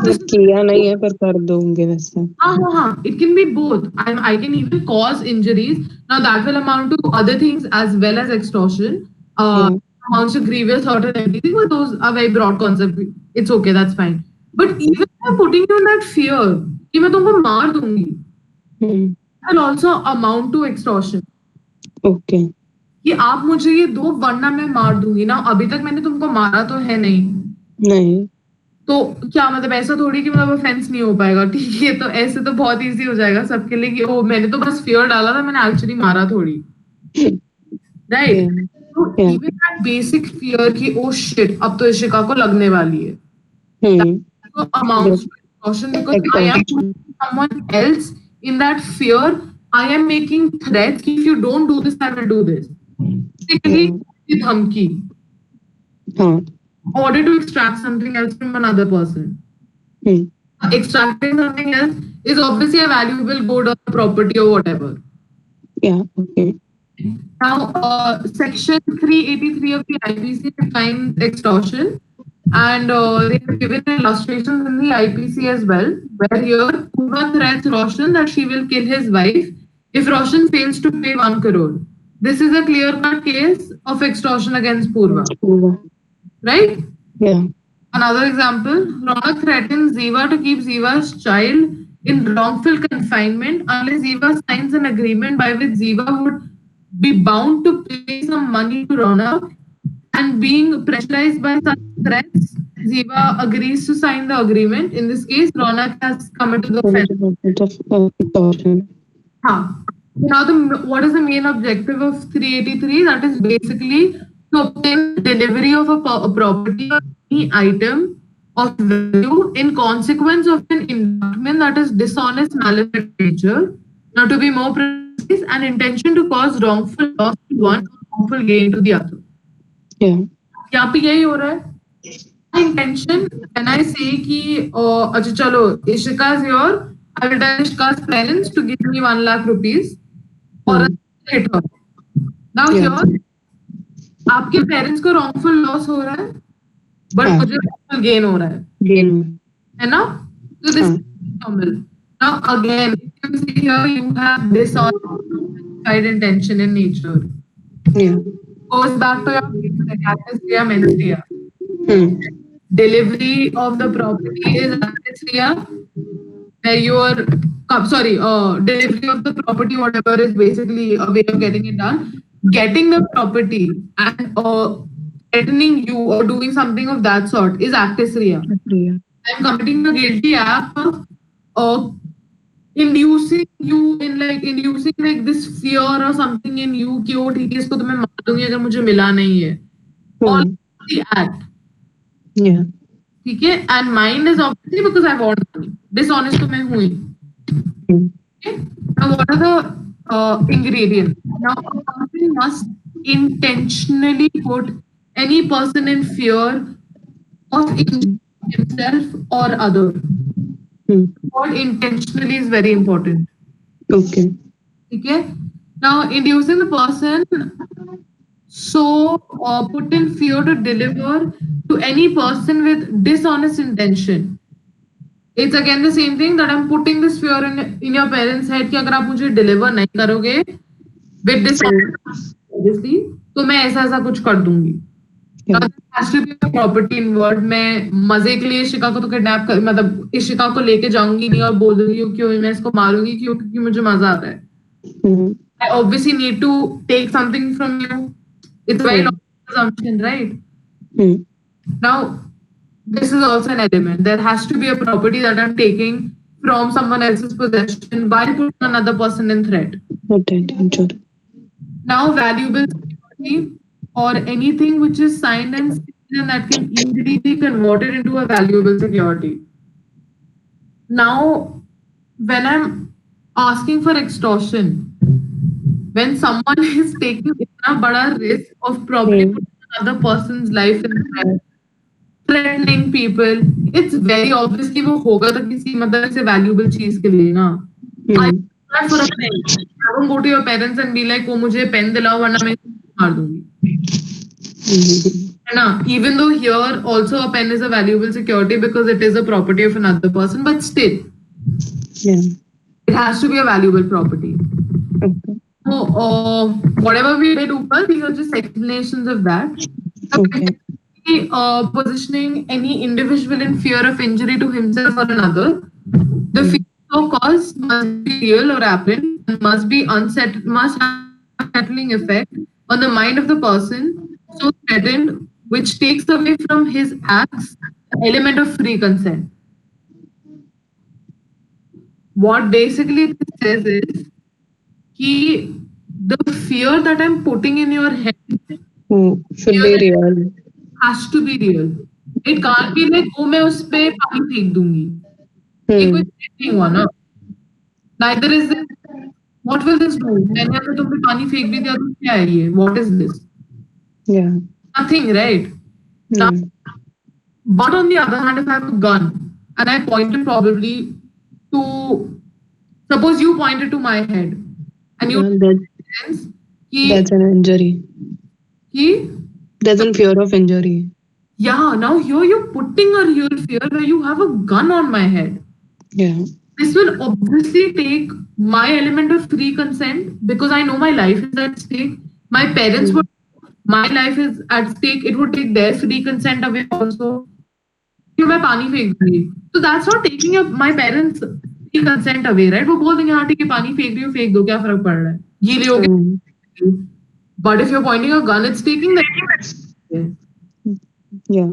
किया नहीं है पर कर दूंगे वैसे. हाँ. It can be both. I can even cause injuries. Now that will amount to other things as well as extortion. Amounts to grievous hurt and everything, but those are very broad concepts. It's okay, that's fine. But even by putting you in that fear कि मैं तुमको मार दूंगी, will also amount to extortion. Okay. कि आप मुझे ये दो वरना मैं मार दूंगी. ना अभी तक मैंने तुमको मारा तो है नहीं. तो क्या मतलब ऐसा थोड़ी कि मतलब ऑफेंस नहीं हो पाएगा. ठीक है, तो ऐसे तो बहुत इजी हो जाएगा सबके लिए कि ओ मैंने तो बस फियर डाला था, मैंने एक्चुअली मारा थोड़ी. राइट. तो इवन दैट बेसिक फियर कि ओ शिट अब तो इशिका को लगने वाली है, तो amounts to extortion because I am putting someone else in that fear. I am making threats कि if you don't do this I will do this. Basically धमकी. Order to extract something else from another person. Extracting something else is obviously a valuable good or property or whatever. Yeah. Okay. Now, section 383 of the IPC defines extortion, and they have given illustrations in the IPC as well, where here Purva threats Roshan that she will kill his wife if Roshan fails to pay 1 crore. This is a clear-cut case of extortion against Purva. Right? Yeah. Another example, Ronak threatens Ziva to keep Ziva's child in wrongful confinement unless Ziva signs an agreement by which Ziva would be bound to pay some money to Ronak, and being pressurized by such threats, Ziva agrees to sign the agreement. In this case, Ronak has committed the offense. Now, what is the main objective of 383? That is basically to obtain delivery of a property or any item of value in consequence of an indictment that is dishonest, malice in nature. Now, to be more precise, an intention to cause wrongful loss to one or wrongful gain to the other. Yeah. यहाँ पे यही हो रहा है. Intention, when I say कि अच्छा चलो Ishika is here, I will tell Ishika's parents to give me 1 lakh rupees or hit her. Now here आपके पेरेंट्स को wrongful loss हो रहा है, बट मुझे wrongful gain हो रहा है ना. So this is normal. Now again, if you see here, you have this side intention in nature. Goes back to your menstria. Delivery of the property is anesthesia, where you are delivery of the property, whatever is basically a way of getting it done. Getting the property and threatening you or doing something of that sort is accessoria. Yeah. I'm committing a guilty act of uh, inducing like this fear or something in you कि वो ठीक है इसको तो मैं मार दूंगी अगर मुझे मिला नहीं है. All the act. Yeah. ठीक है, and mine is obviously because I want money. Dishonest तो मैं हूँ ही. Okay? Now what are the ingredients? Now a person must intentionally put any person in fear of injuring himself or other. What intentionally is very important. Okay. Okay. Now inducing the person so put in fear to deliver to any person with dishonest intention. It's again the same thing that I'm putting this fear in your parents' head कि अगर आप मुझे deliver नहीं करोगे with dishonest obviously तो मैं ऐसा ऐसा कुछ कर दूंगी. Yeah. Has to be a property involved. मैं मजे के लिए इशिका को तो किडनैप कर मतलब इशिका को लेके जाऊंगी नहीं और बोल दूंगी क्यों मैं इसको मारूंगी क्योंकि मुझे मजा आता है. I obviously need to take something from you. It's very logical assumption, right? Now, this is also an element. There has to be a property that I'm taking from someone else's possession while putting another person in threat. Okay. Now, valuable security or anything which is signed and sealed and that can easily be converted into a valuable security. Now, when I'm asking for extortion, when someone is taking इतना बड़ा risk of probably putting another person's life in threat, threatening people, it's very obvious कि वो होगा तो किसी मतलब से valuable चीज के लिए ना. I for a pen. I won't go to your parents and be like वो मुझे पेन दिलाओ वरना मैं मार दूंगी. है ना? Even though here also a pen is a valuable security because it is a property of another person, but still, it has to be a valuable property. Okay. So whatever we did ऊपर, these are just explanations of that. Okay. Positioning any individual in fear of injury to himself or another, the fear so caused must be real or apparent and must have unsettling effect on the mind of the person so threatened, which takes away from his acts the element of free consent. What basically this says is कि the fear that I'm putting in your head should be real. has to be real. It can't be like oh मैं उस पे पानी फेंक दूंगी. ये कोई नहीं हुआ ना. Neither is this. What will this do? मैंने अगर तुम पे पानी फेंक भी दिया तो क्या है ये? What is this? Yeah. Nothing, right? Now, but on the other hand, if I have a gun and I pointed probably to, suppose you pointed to my head and you that's an injury. That's a fear of injury. Yeah, now here you're putting a real fear where you have a gun on my head. Yeah. This will obviously take my element of free consent because I know my life is at stake. My parents would, my life is at stake. It would take their free consent away also. मैं पानी फेंक दूंगी. So that's not taking my parents' free consent away, right? वो बोल देंगे हाँ ठीक है पानी फेंक रही हो फेंक दो क्या फर्क पड़ रहा है गीले हो गए. But if you're pointing a gun, it's taking the yeah.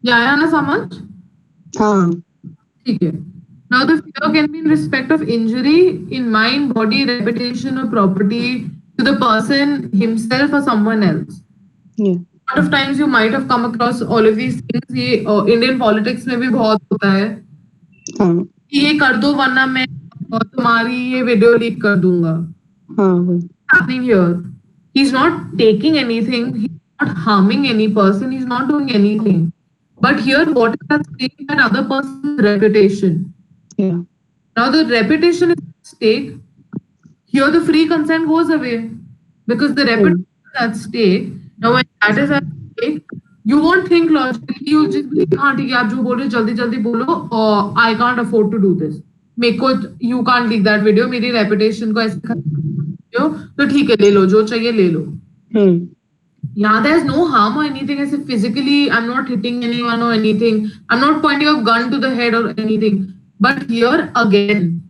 Yeah, आया ना समझ? हाँ. ठीक है. Now the fear can be in respect of injury in mind, body, reputation, or property to the person himself or someone else. Yeah. A lot of times you might have come across all of these things. ये Indian politics में भी बहुत होता है. हाँ. ये कर दो वरना मैं तुम्हारी ये वीडियो लीक कर दूंगा. हाँ. Happening here. He's not taking anything. He's not harming any person. He's not doing anything. But here, what is at stake is that other person's reputation. Yeah. Now the reputation is at stake. Here the free consent goes away because the reputation is at stake. Now when that is at stake, you won't think logically. You'll just be like, हाँ ठीक है आप जो बोल रहे हो जल्दी जल्दी बोलो. I can't afford to do this. मेरे को you can't leak that video. मेरी reputation को ऐसे तो ठीक है ले लो जो चाहिए ले लो. Yeah, there's no harm or anything. I said physically, I'm not hitting anyone or anything. I'm not pointing a gun to the head or anything. But here again,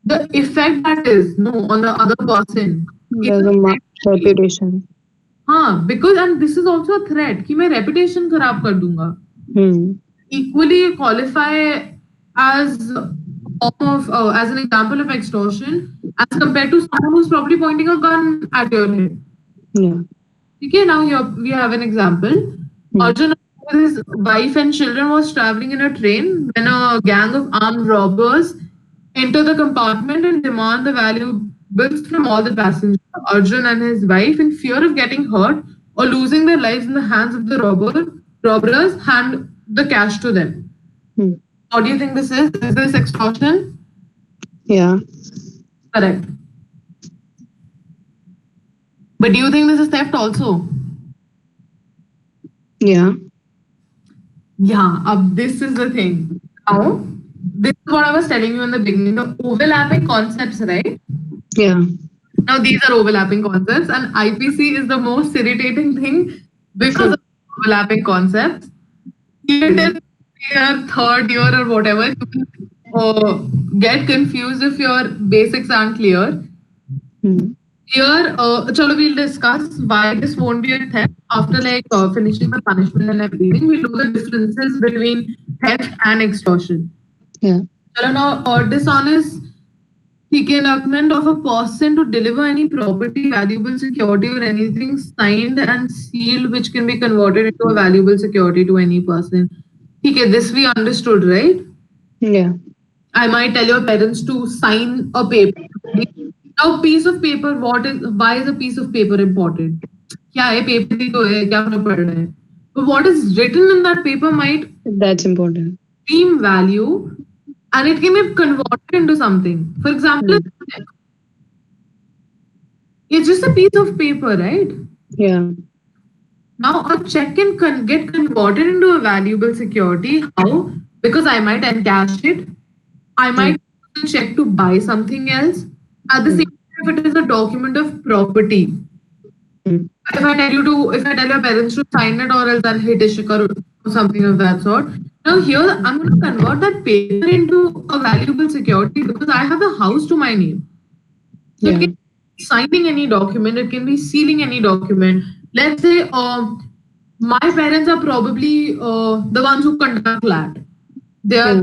the effect that is no on the other person is There's a a threat to me. reputation. हाँ, because and this is also a threat कि मैं reputation खराब कर दूंगा. Hmm. Equally qualify as a form of as an example of extortion as compared to someone who's probably pointing a gun at your head. Yeah. Okay, now here we have an example. Arjun with his wife and children was traveling in a train when a gang of armed robbers enter the compartment and demand the valuables from all the passengers. Arjun and his wife, in fear of getting hurt or losing their lives in the hands of the robbers, hand the cash to them. Hmm. What do you think this is? Is this extortion? Yeah. Correct. But do you think this is theft also? Yeah. Yeah, this is the thing. Now, this is what I was telling you in the beginning, the overlapping concepts, right? Yeah. Now, these are overlapping concepts, and IPC is the most irritating thing because of overlapping concepts. Even in your third year or whatever, you will get confused if your basics aren't clear. Hmm. Here, chalo, we'll discuss why this won't be a theft after like finishing the punishment and everything. We'll do the differences between theft and extortion. Yeah. Chalo, now, dishonest enactment of a person to deliver any property, valuable security, or anything signed and sealed which can be converted into a valuable security to any person. Okay, this we understood, right? Yeah. I might tell your parents to sign a paper. Now, piece of paper, why is a piece of paper important? क्या है paper ही तो है क्या फर्क पड़ रहा है but what is written in that paper might That's important. seem value and it can be converted into something. For example, it's just a piece of paper, right? Yeah. Now a check can get converted into a valuable security. How? Because I might encash it. I might use the check to buy something else. At the same time, if it is a document of property, if I tell your parents to sign it or else I'll hit a sticker or something of that sort. Now here I'm going to convert that paper into a valuable security because I have the house to my name. So it can be signing any document, it can be sealing any document. Let's say my parents are probably the ones who conduct LAT. They are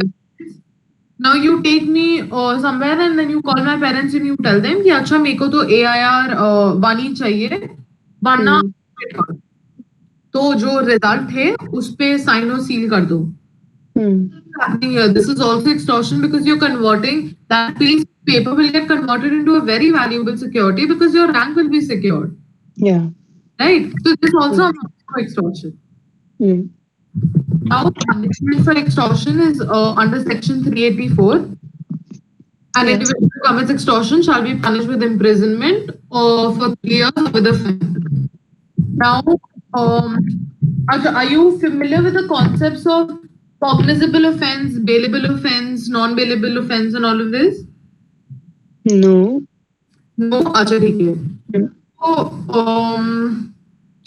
now you take me somewhere and then you call my parents and you tell them कि अच्छा मेरे को तो AIR 1 ही चाहिए वरना तो जो result है उस पे साइन और सील कर दो. Happening here. This is also extortion because you're converting that piece of paper will get converted into a very valuable security because your rank will be secured. Yeah. Right? So this also amounts to extortion. Now, punishment for extortion is under section 384. An individual who commits extortion shall be punished with imprisonment or for 3 years or with a fine. Now, are you familiar with the concepts of cognizable offense, bailable offense, non-bailable offense, and all of this? No. No, acha theek hai. So,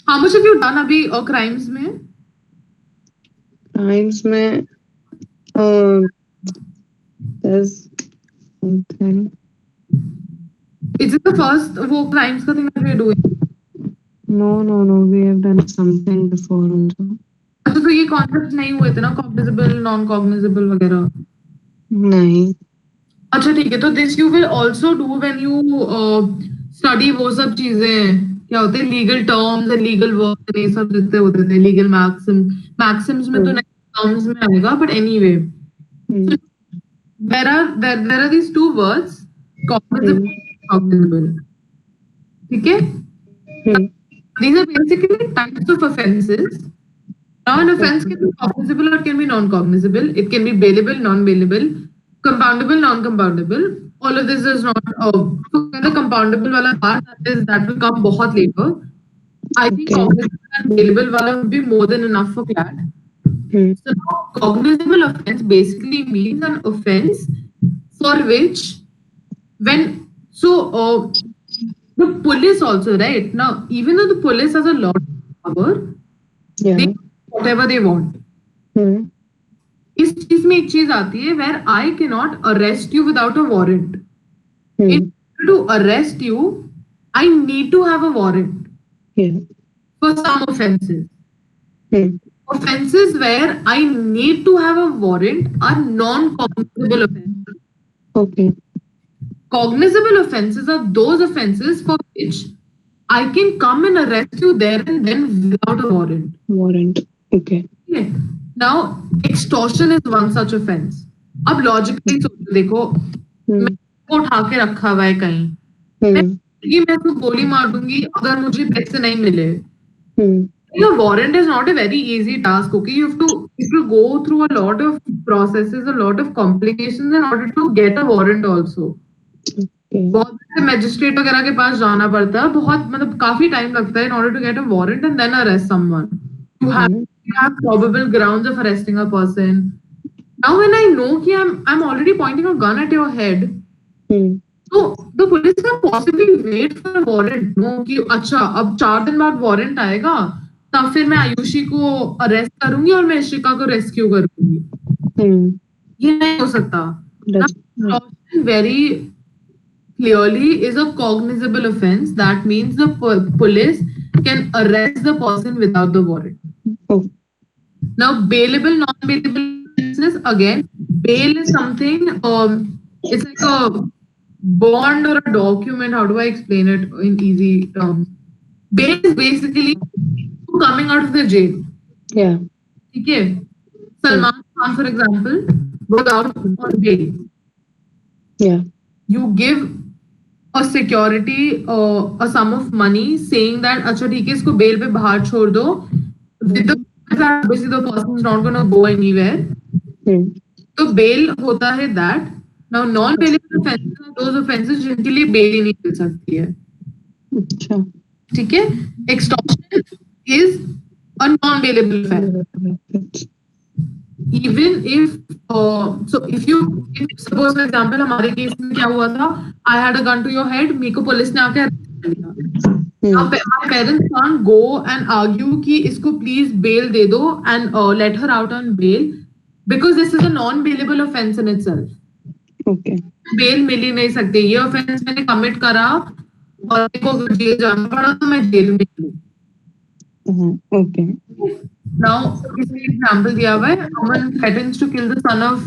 how much have you done abhi crimes mein? Crimes mein, there's something. Is it the first crimes ka thing that we are doing? No. We have done something before also. अच्छा तो ये concept नहीं हुए थे ना cognizable non cognizable वगैरह नहीं. अच्छा ठीक है तो this you will also do when you study वो सब चीजें क्या होते हैं legal terms and legal words ये सब जितने होते थे लीगल मैक्सिम्स में तो नहीं टर्म्स में आएगा but anyway there are these two words cognizable cognizable ठीक है these are basically types of offenses. Now, an offense can be cognizable or it can be non-cognizable. It can be bailable, non-bailable, compoundable, non-compoundable. All of this is not. The compoundable wala part that will come बहुत later. I think cognizable and bailable wala would be more than enough for CLAT. So now, cognizable offense basically means an offense for which the police also, right? Now, even though the police has a lot of power, they whatever they want. इस चीज में एक चीज आती है where I cannot arrest you without a warrant. Hmm. In order to arrest you, I need to have a warrant Yeah. for some offenses. Hmm. Offenses where I need to have a warrant are non-cognizable offenses. Okay. Cognizable offenses are those offenses for which I can come and arrest you there and then without a warrant. Warrant. Okay. Okay. Now, extortion is one such offense. अब logically सोचो, देखो Hmm. मैं को उठा के रखा हुआ है कहीं, Hmm. ये मैं तो गोली मार दूंगी अगर मुझे पैसे नहीं मिले. Hmm. A warrant is not a very easy task. Okay, you have to go through a lot of processes, a lot of complications in order to get a warrant also. Okay. बहुत से magistrate वगैरह के पास जाना पड़ता है, बहुत मतलब काफी टाइम लगता है in order to get a warrant and then arrest someone. You have probable grounds of arresting a person. Now when I know कि I'm already pointing a gun at your head, Hmm. तो the police can possibly wait for a warrant. No कि अच्छा अब 4 दिन बाद warrant आएगा, तब फिर मैं आयुषी को अरेस्ट करूंगी और मैं इशिका को रेस्क्यू करूंगी. Hmm. ये नहीं हो सकता. That's Very clearly is a cognizable offense. That means the police can arrest the person without the warrant. oh. Now, bailable, non-bailable offenses, again, bail is something, it's like a bond or a document. How do I explain it in easy terms? Bail is basically coming out of the jail. Yeah. Okay. Salman Khan, for example, was out on bail. Yeah. You give a security, a sum of money, saying that अच्छा ठीक है इसको bail पे बाहर छोड़ दो. With the obviously the person is not going to go anywhere. Hmm. तो bail होता है that. Now non-bailable offenses are those offenses जिनके लिए bail ही नहीं मिल सकती है. अच्छा. ठीक है. Extortion is a non-bailable offense. Even if so if suppose for example हमारे केस में क्या हुआ था, I had a gun to your head, मेरे को पुलिस ने आके arrest कर लिया. Now my parents can't go and argue कि इसको please bail दे दो and let her out on bail because this is a non-bailable offense in itself. Okay. Bail मिल ही नहीं सकती. ये offense मैंने commit करा और मेरे को अगर जेल जाना पड़ा तो मैं जेल में हूँ. Okay. Now, इसमें एग्जाम्पल दिया हुआ है, Aman threatens to kill the son of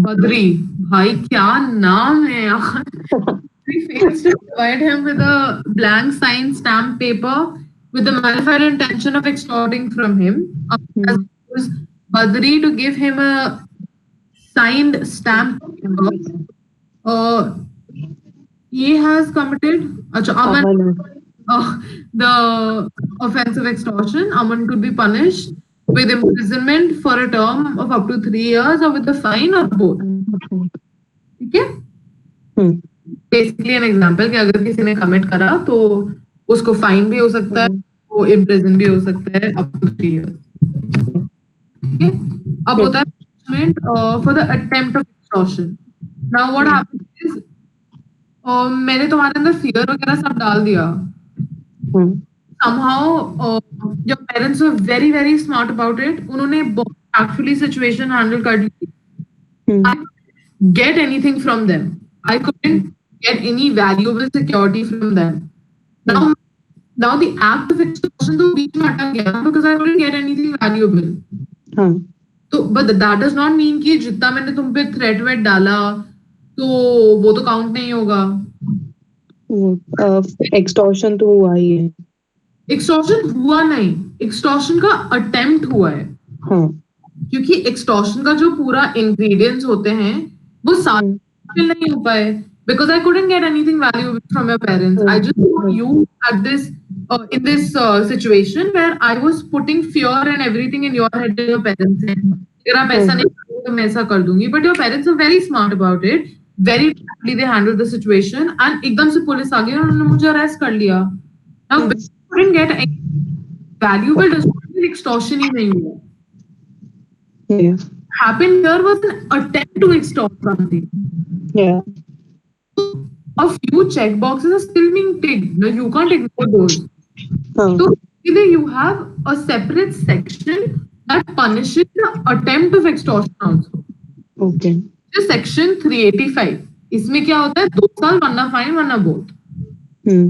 Badri. भाई क्या नाम है यार. He fails to provide him with a blank signed stamp paper with the malafide intention of extorting from him. Aman has used Badri to give him a signed stamp paper. He has committed. अच्छा, Aman. The offense of extortion, Aman could be punished with imprisonment for a term of up to 3 years or with a fine or both. ठीक है. Basically an example कि अगर किसी ने commit करा तो उसको fine भी हो सकता है, वो imprison भी हो सकता है up to 3 years. ठीक है. अब होता है punishment for the attempt of extortion. Now what happens is मैंने तुम्हारे अंदर fear वगैरह सब डाल दिया. Somehow your parents were very very smart about it. उन्होंने actually situation handle कर ली. I couldn't get anything from them. I couldn't get any valuable security from them. Now the act of extortion तो बीच में अटक गया because I couldn't get anything valuable. तो but that does not mean कि जितना मैंने तुम पे threat वेट डाला तो वो तो count नहीं होगा. एक्सटॉर्शन तो हुआ ही है. एक्सटॉर्शन हुआ नहीं, एक्सटॉर्शन का अटेम्प्ट हुआ है. क्योंकि एक्सटॉर्शन का जो पूरा इंग्रेडिएंट्स होते हैं वो सारे नहीं हो पाए because I couldn't get anything valuable from your parents. I just put you at this in this situation where I was putting fear and everything in your head and your parents' head. अगर आप ऐसा नहीं करोगे तो मैं ऐसा कर दूंगी. But your parents are very smart about it. Very quickly they handled the situation and एकदम से पुलिस आ गई और उन्होंने मुझे अरेस्ट कर लिया. Now couldn't get any valuable does not mean extortion ही नहीं हुआ. Yeah. Happened here was an attempt to extort something. Yeah. A few check boxes are still being ticked. No, you can't ignore those. So either you have a separate section that punishes the attempt of extortion also. Okay. जो section 385 इसमें क्या होता है 2 साल वरना fine वरना both. Hmm.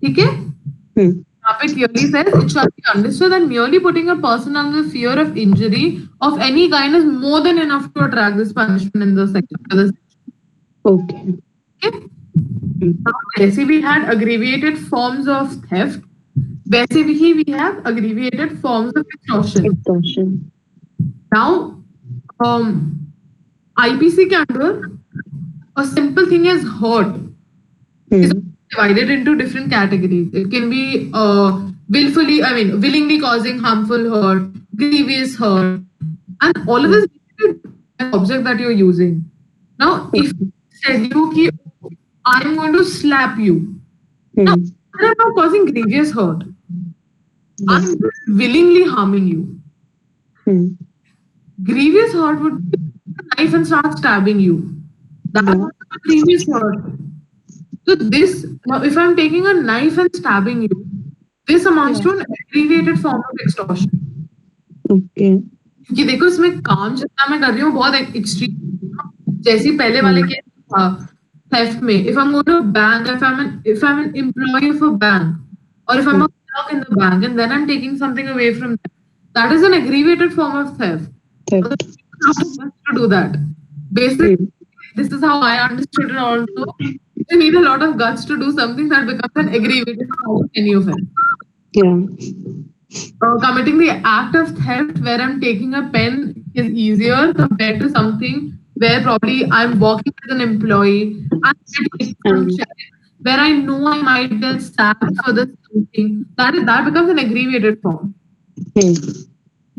ठीक है. Hmm. यहाँ पे clearly says it shall be understood that merely putting a person under the fear of injury of any kind is more than enough to attract this punishment in the section. Okay. Okay. Now, वैसे we had aggregated forms of theft. वैसे भी we have aggregated forms of extortion. Extortion. Now, IPC के अंदर a simple thing is hurt is Hmm. divided into different categories. It can be willingly causing harmful hurt, grievous hurt, and all of this is an object that you're using. Now, if I tell you कि I'm going to slap you, now Hmm. I'm not causing grievous hurt. I'm willingly harming you. Hmm. Grievous hurt would be a knife and start stabbing you. That's Yeah. a grievous hurt. So this now, if I'm taking a knife and stabbing you, this amounts to an aggravated form of extortion. Okay. क्योंकि देखो इसमें काम जितना मैं कर रही हूँ बहुत एक्सट्रीम जैसे पहले वाले केस था theft में if I'm going to a bank if I'm an employee of a bank or if I'm a clerk in the bank and then I'm taking something away from them, that is an aggravated form of theft. Theft. You have to do that. Basically, Hmm. this is how I understood it also. You need a lot of guts to do something that becomes an aggravated form of any offense. Yeah. Committing the act of theft where I'm taking a pen is easier compared to something where probably I'm working as an employee and taking some check where I know I might get sacked for this something. That becomes an aggravated form. Hmm.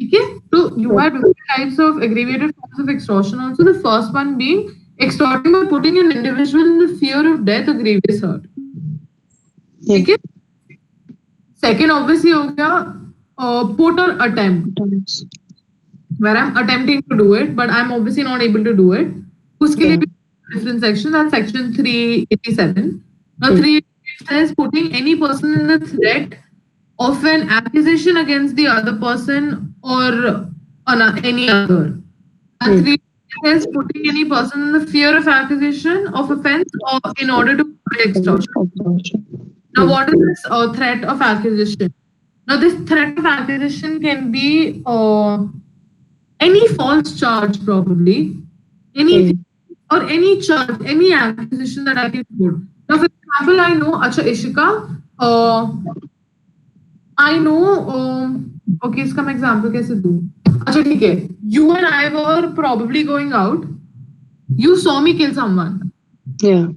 Okay? So you have different types of aggravated forms of extortion also. The first one being extorting by putting an individual in the fear of death or grievous hurt. Yeah. Okay? Second obviously हो गया put or attempt Times. where I'm attempting to do it but I'm obviously not able to do it. उसके लिए भी different section, that's section 387. Now 388 says putting any person in the threat of an accusation against the other person or any other. And 388 says putting any person in the fear of accusation of offense or in order to commit extortion. Extortion. Now, what is this threat of accusation? Now, this threat of accusation can be any false charge, probably, anything, or any charge, any accusation that I can put. Now, for example, I know, Acha Ishika, I know, okay, इसका मैं example कैसे दूँ? अच्छा ठीक है, you and I were probably going out. You saw me kill someone. Yeah.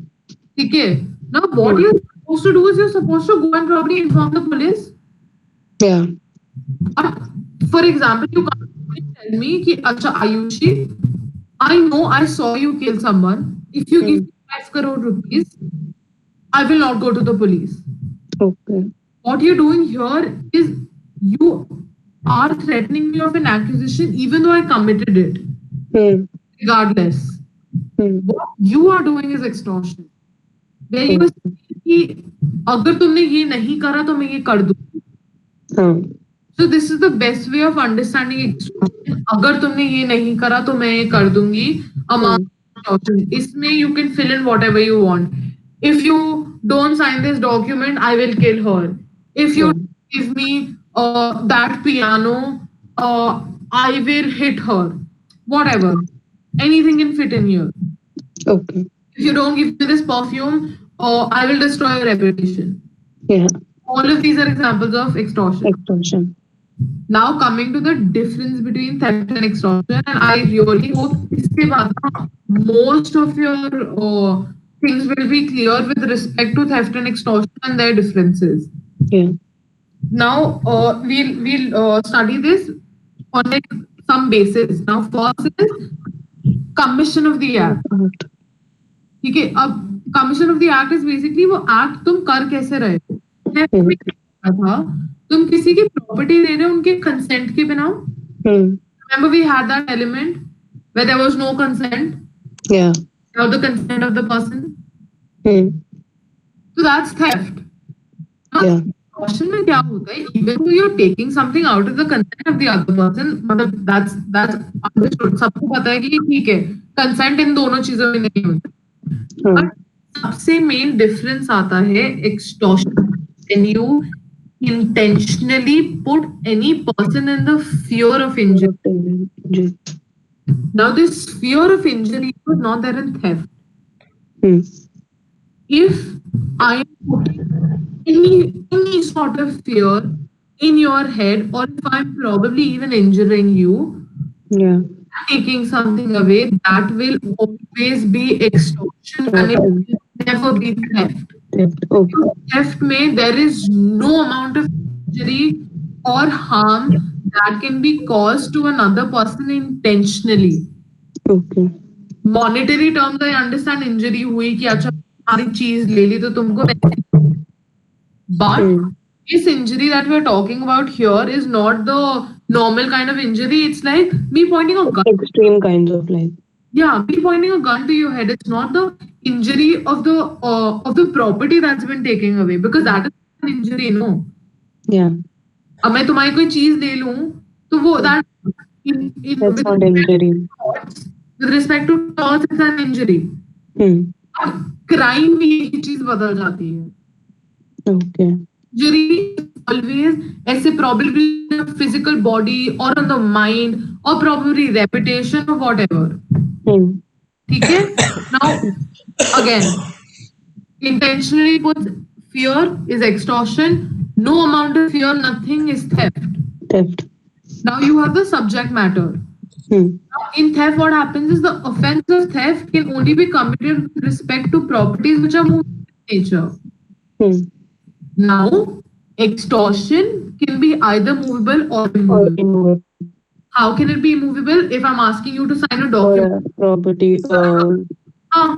ठीक है. Now, what you're supposed to do is you're supposed to go and probably inform the police. Yeah. For example, you can't tell me कि अच्छा Ayushi, I know I saw you kill someone. If you give me 5 crore rupees, I will not go to the police. Okay. What you're doing here is you are threatening me of an accusation even though I committed it. Hmm. Regardless. Hmm. What you are doing is extortion. Where you say कि अगर तुमने ये नहीं करा तो मैं ये कर दूँ. So this is the best way of understanding extortion. अगर तुमने ये नहीं करा तो मैं ये कर दूंगी. Amount of extortion. इसमें you can fill in whatever you want. If you don't sign this document, I will kill her. If you give me that piano, I will hit her. Whatever. Anything can fit in here. Okay. If you don't give me this perfume, I will destroy your reputation. Yeah. All of these are examples of extortion. Extortion. Now coming to the difference between theft and extortion, and I really hope इसके बाद ना most of your things will be clear with respect to theft and extortion and their differences. Yeah. Now we'll study this on like some basis. Now first is commission of the act. ठीक है, अब commission of the act is basically वो act तुम कर कैसे रहे हो. था तुम किसी की प्रॉपर्टी दे रहे हो उनके कंसेंट के बिना. Remember we had that element where there was no consent. Yeah. Without the consent of the person. So that's theft. Yeah. extortion में क्या होता है, even though you're taking something out of the consent of the other person, मतलब that's understood, सबको पता है कि ठीक है consent इन दोनों चीजों में नहीं होता, हाँ, but सबसे main difference आता है extortion when you intentionally put any person in the fear of injury. जी, Now this fear of injury was not there in theft. Hmm, If I am putting any sort of fear in your head, or if I'm probably even injuring you, yeah, taking something away, that will always be extortion and it will never be theft. okay, Theft may there is no amount of injury or harm that can be caused to another person intentionally. okay, monetary terms I understand injury हुई कि अच्छा हमारी चीज ले ली तो तुमको, but this injury that we're talking about here is not the normal kind of injury. It's like me pointing a gun. extreme kinds of like, Yeah, me pointing a gun to your head. It's not the injury of the property that's been taken away, because that is an injury, no. yeah, अब मैं तुम्हारी कोई चीज ले लूं तो वो that that's not injury. with respect to thoughts it's an injury. Crime भी यही चीज बदल जाती है. Okay, Injury always ऐसे probably physical body or on the mind or probably reputation or whatever. ठीक है? Now again, intentionally put fear is extortion. No amount of fear, nothing is theft. theft. Now you have the subject matter. Now, in theft, what happens is the offense of theft can only be committed with respect to properties which are movable in nature. Now, extortion can be either movable or immovable. How can it be immovable? If I'm asking you to sign a document, property, हाँ,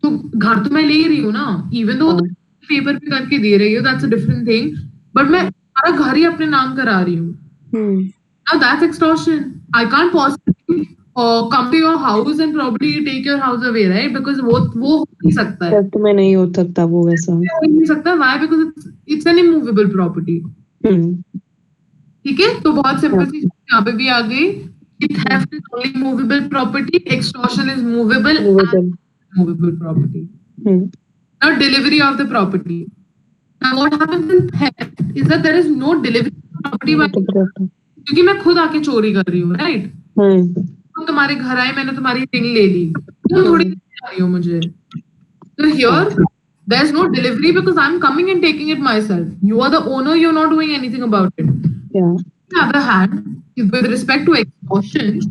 तो घर तो मैं ले रही हूँ ना, even though तो पेपर पे करके दे रही हो, that's a different thing. But मैं सारा घर ही अपने नाम करा रही हूँ. Now that's extortion. I can't possibly come to your house and probably take your house away, right? Because वो हो नहीं सकता है. theft में नहीं हो सकता वो वैसा. हो नहीं सकता. Why? Because it's an immovable property. ठीक है, तो बहुत सिंपल चीज यहाँ पे भी आ गई. Theft is only movable property. Extortion is movable and movable property. Now delivery of the property. Now what happens in theft is that there is no delivery of property by क्योंकि मैं खुद आके चोरी कर रही हूँ, राइट? तो तुम्हारे घर आए, मैंने तुम्हारी रिंग ले ली, तो थोड़ी आ रही हो मुझे. तो here there's no delivery because I'm coming and taking it myself. You are the owner, you're not doing anything about it. Yeah. On the other hand, with respect to extortion,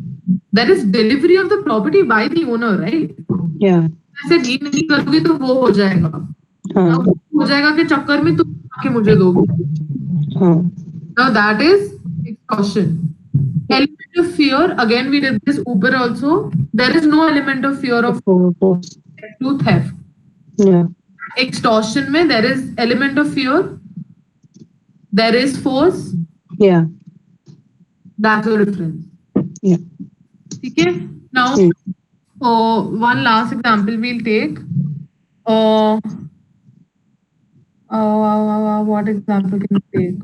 there is delivery of the property by the owner, right? Yeah. ऐसे deal नहीं करोगे तो वो हो जाएगा. हो जाएगा के चक्कर में तुम आके मुझे दोगे. Now that is extortion. Element of fear, again we did this Uber also. There is no element of fear of to theft. Yeah. Extortion में there is element of fear. There is force. Yeah. That's the difference. Yeah. ठीक है? Now, one last example we'll take. What example can we take?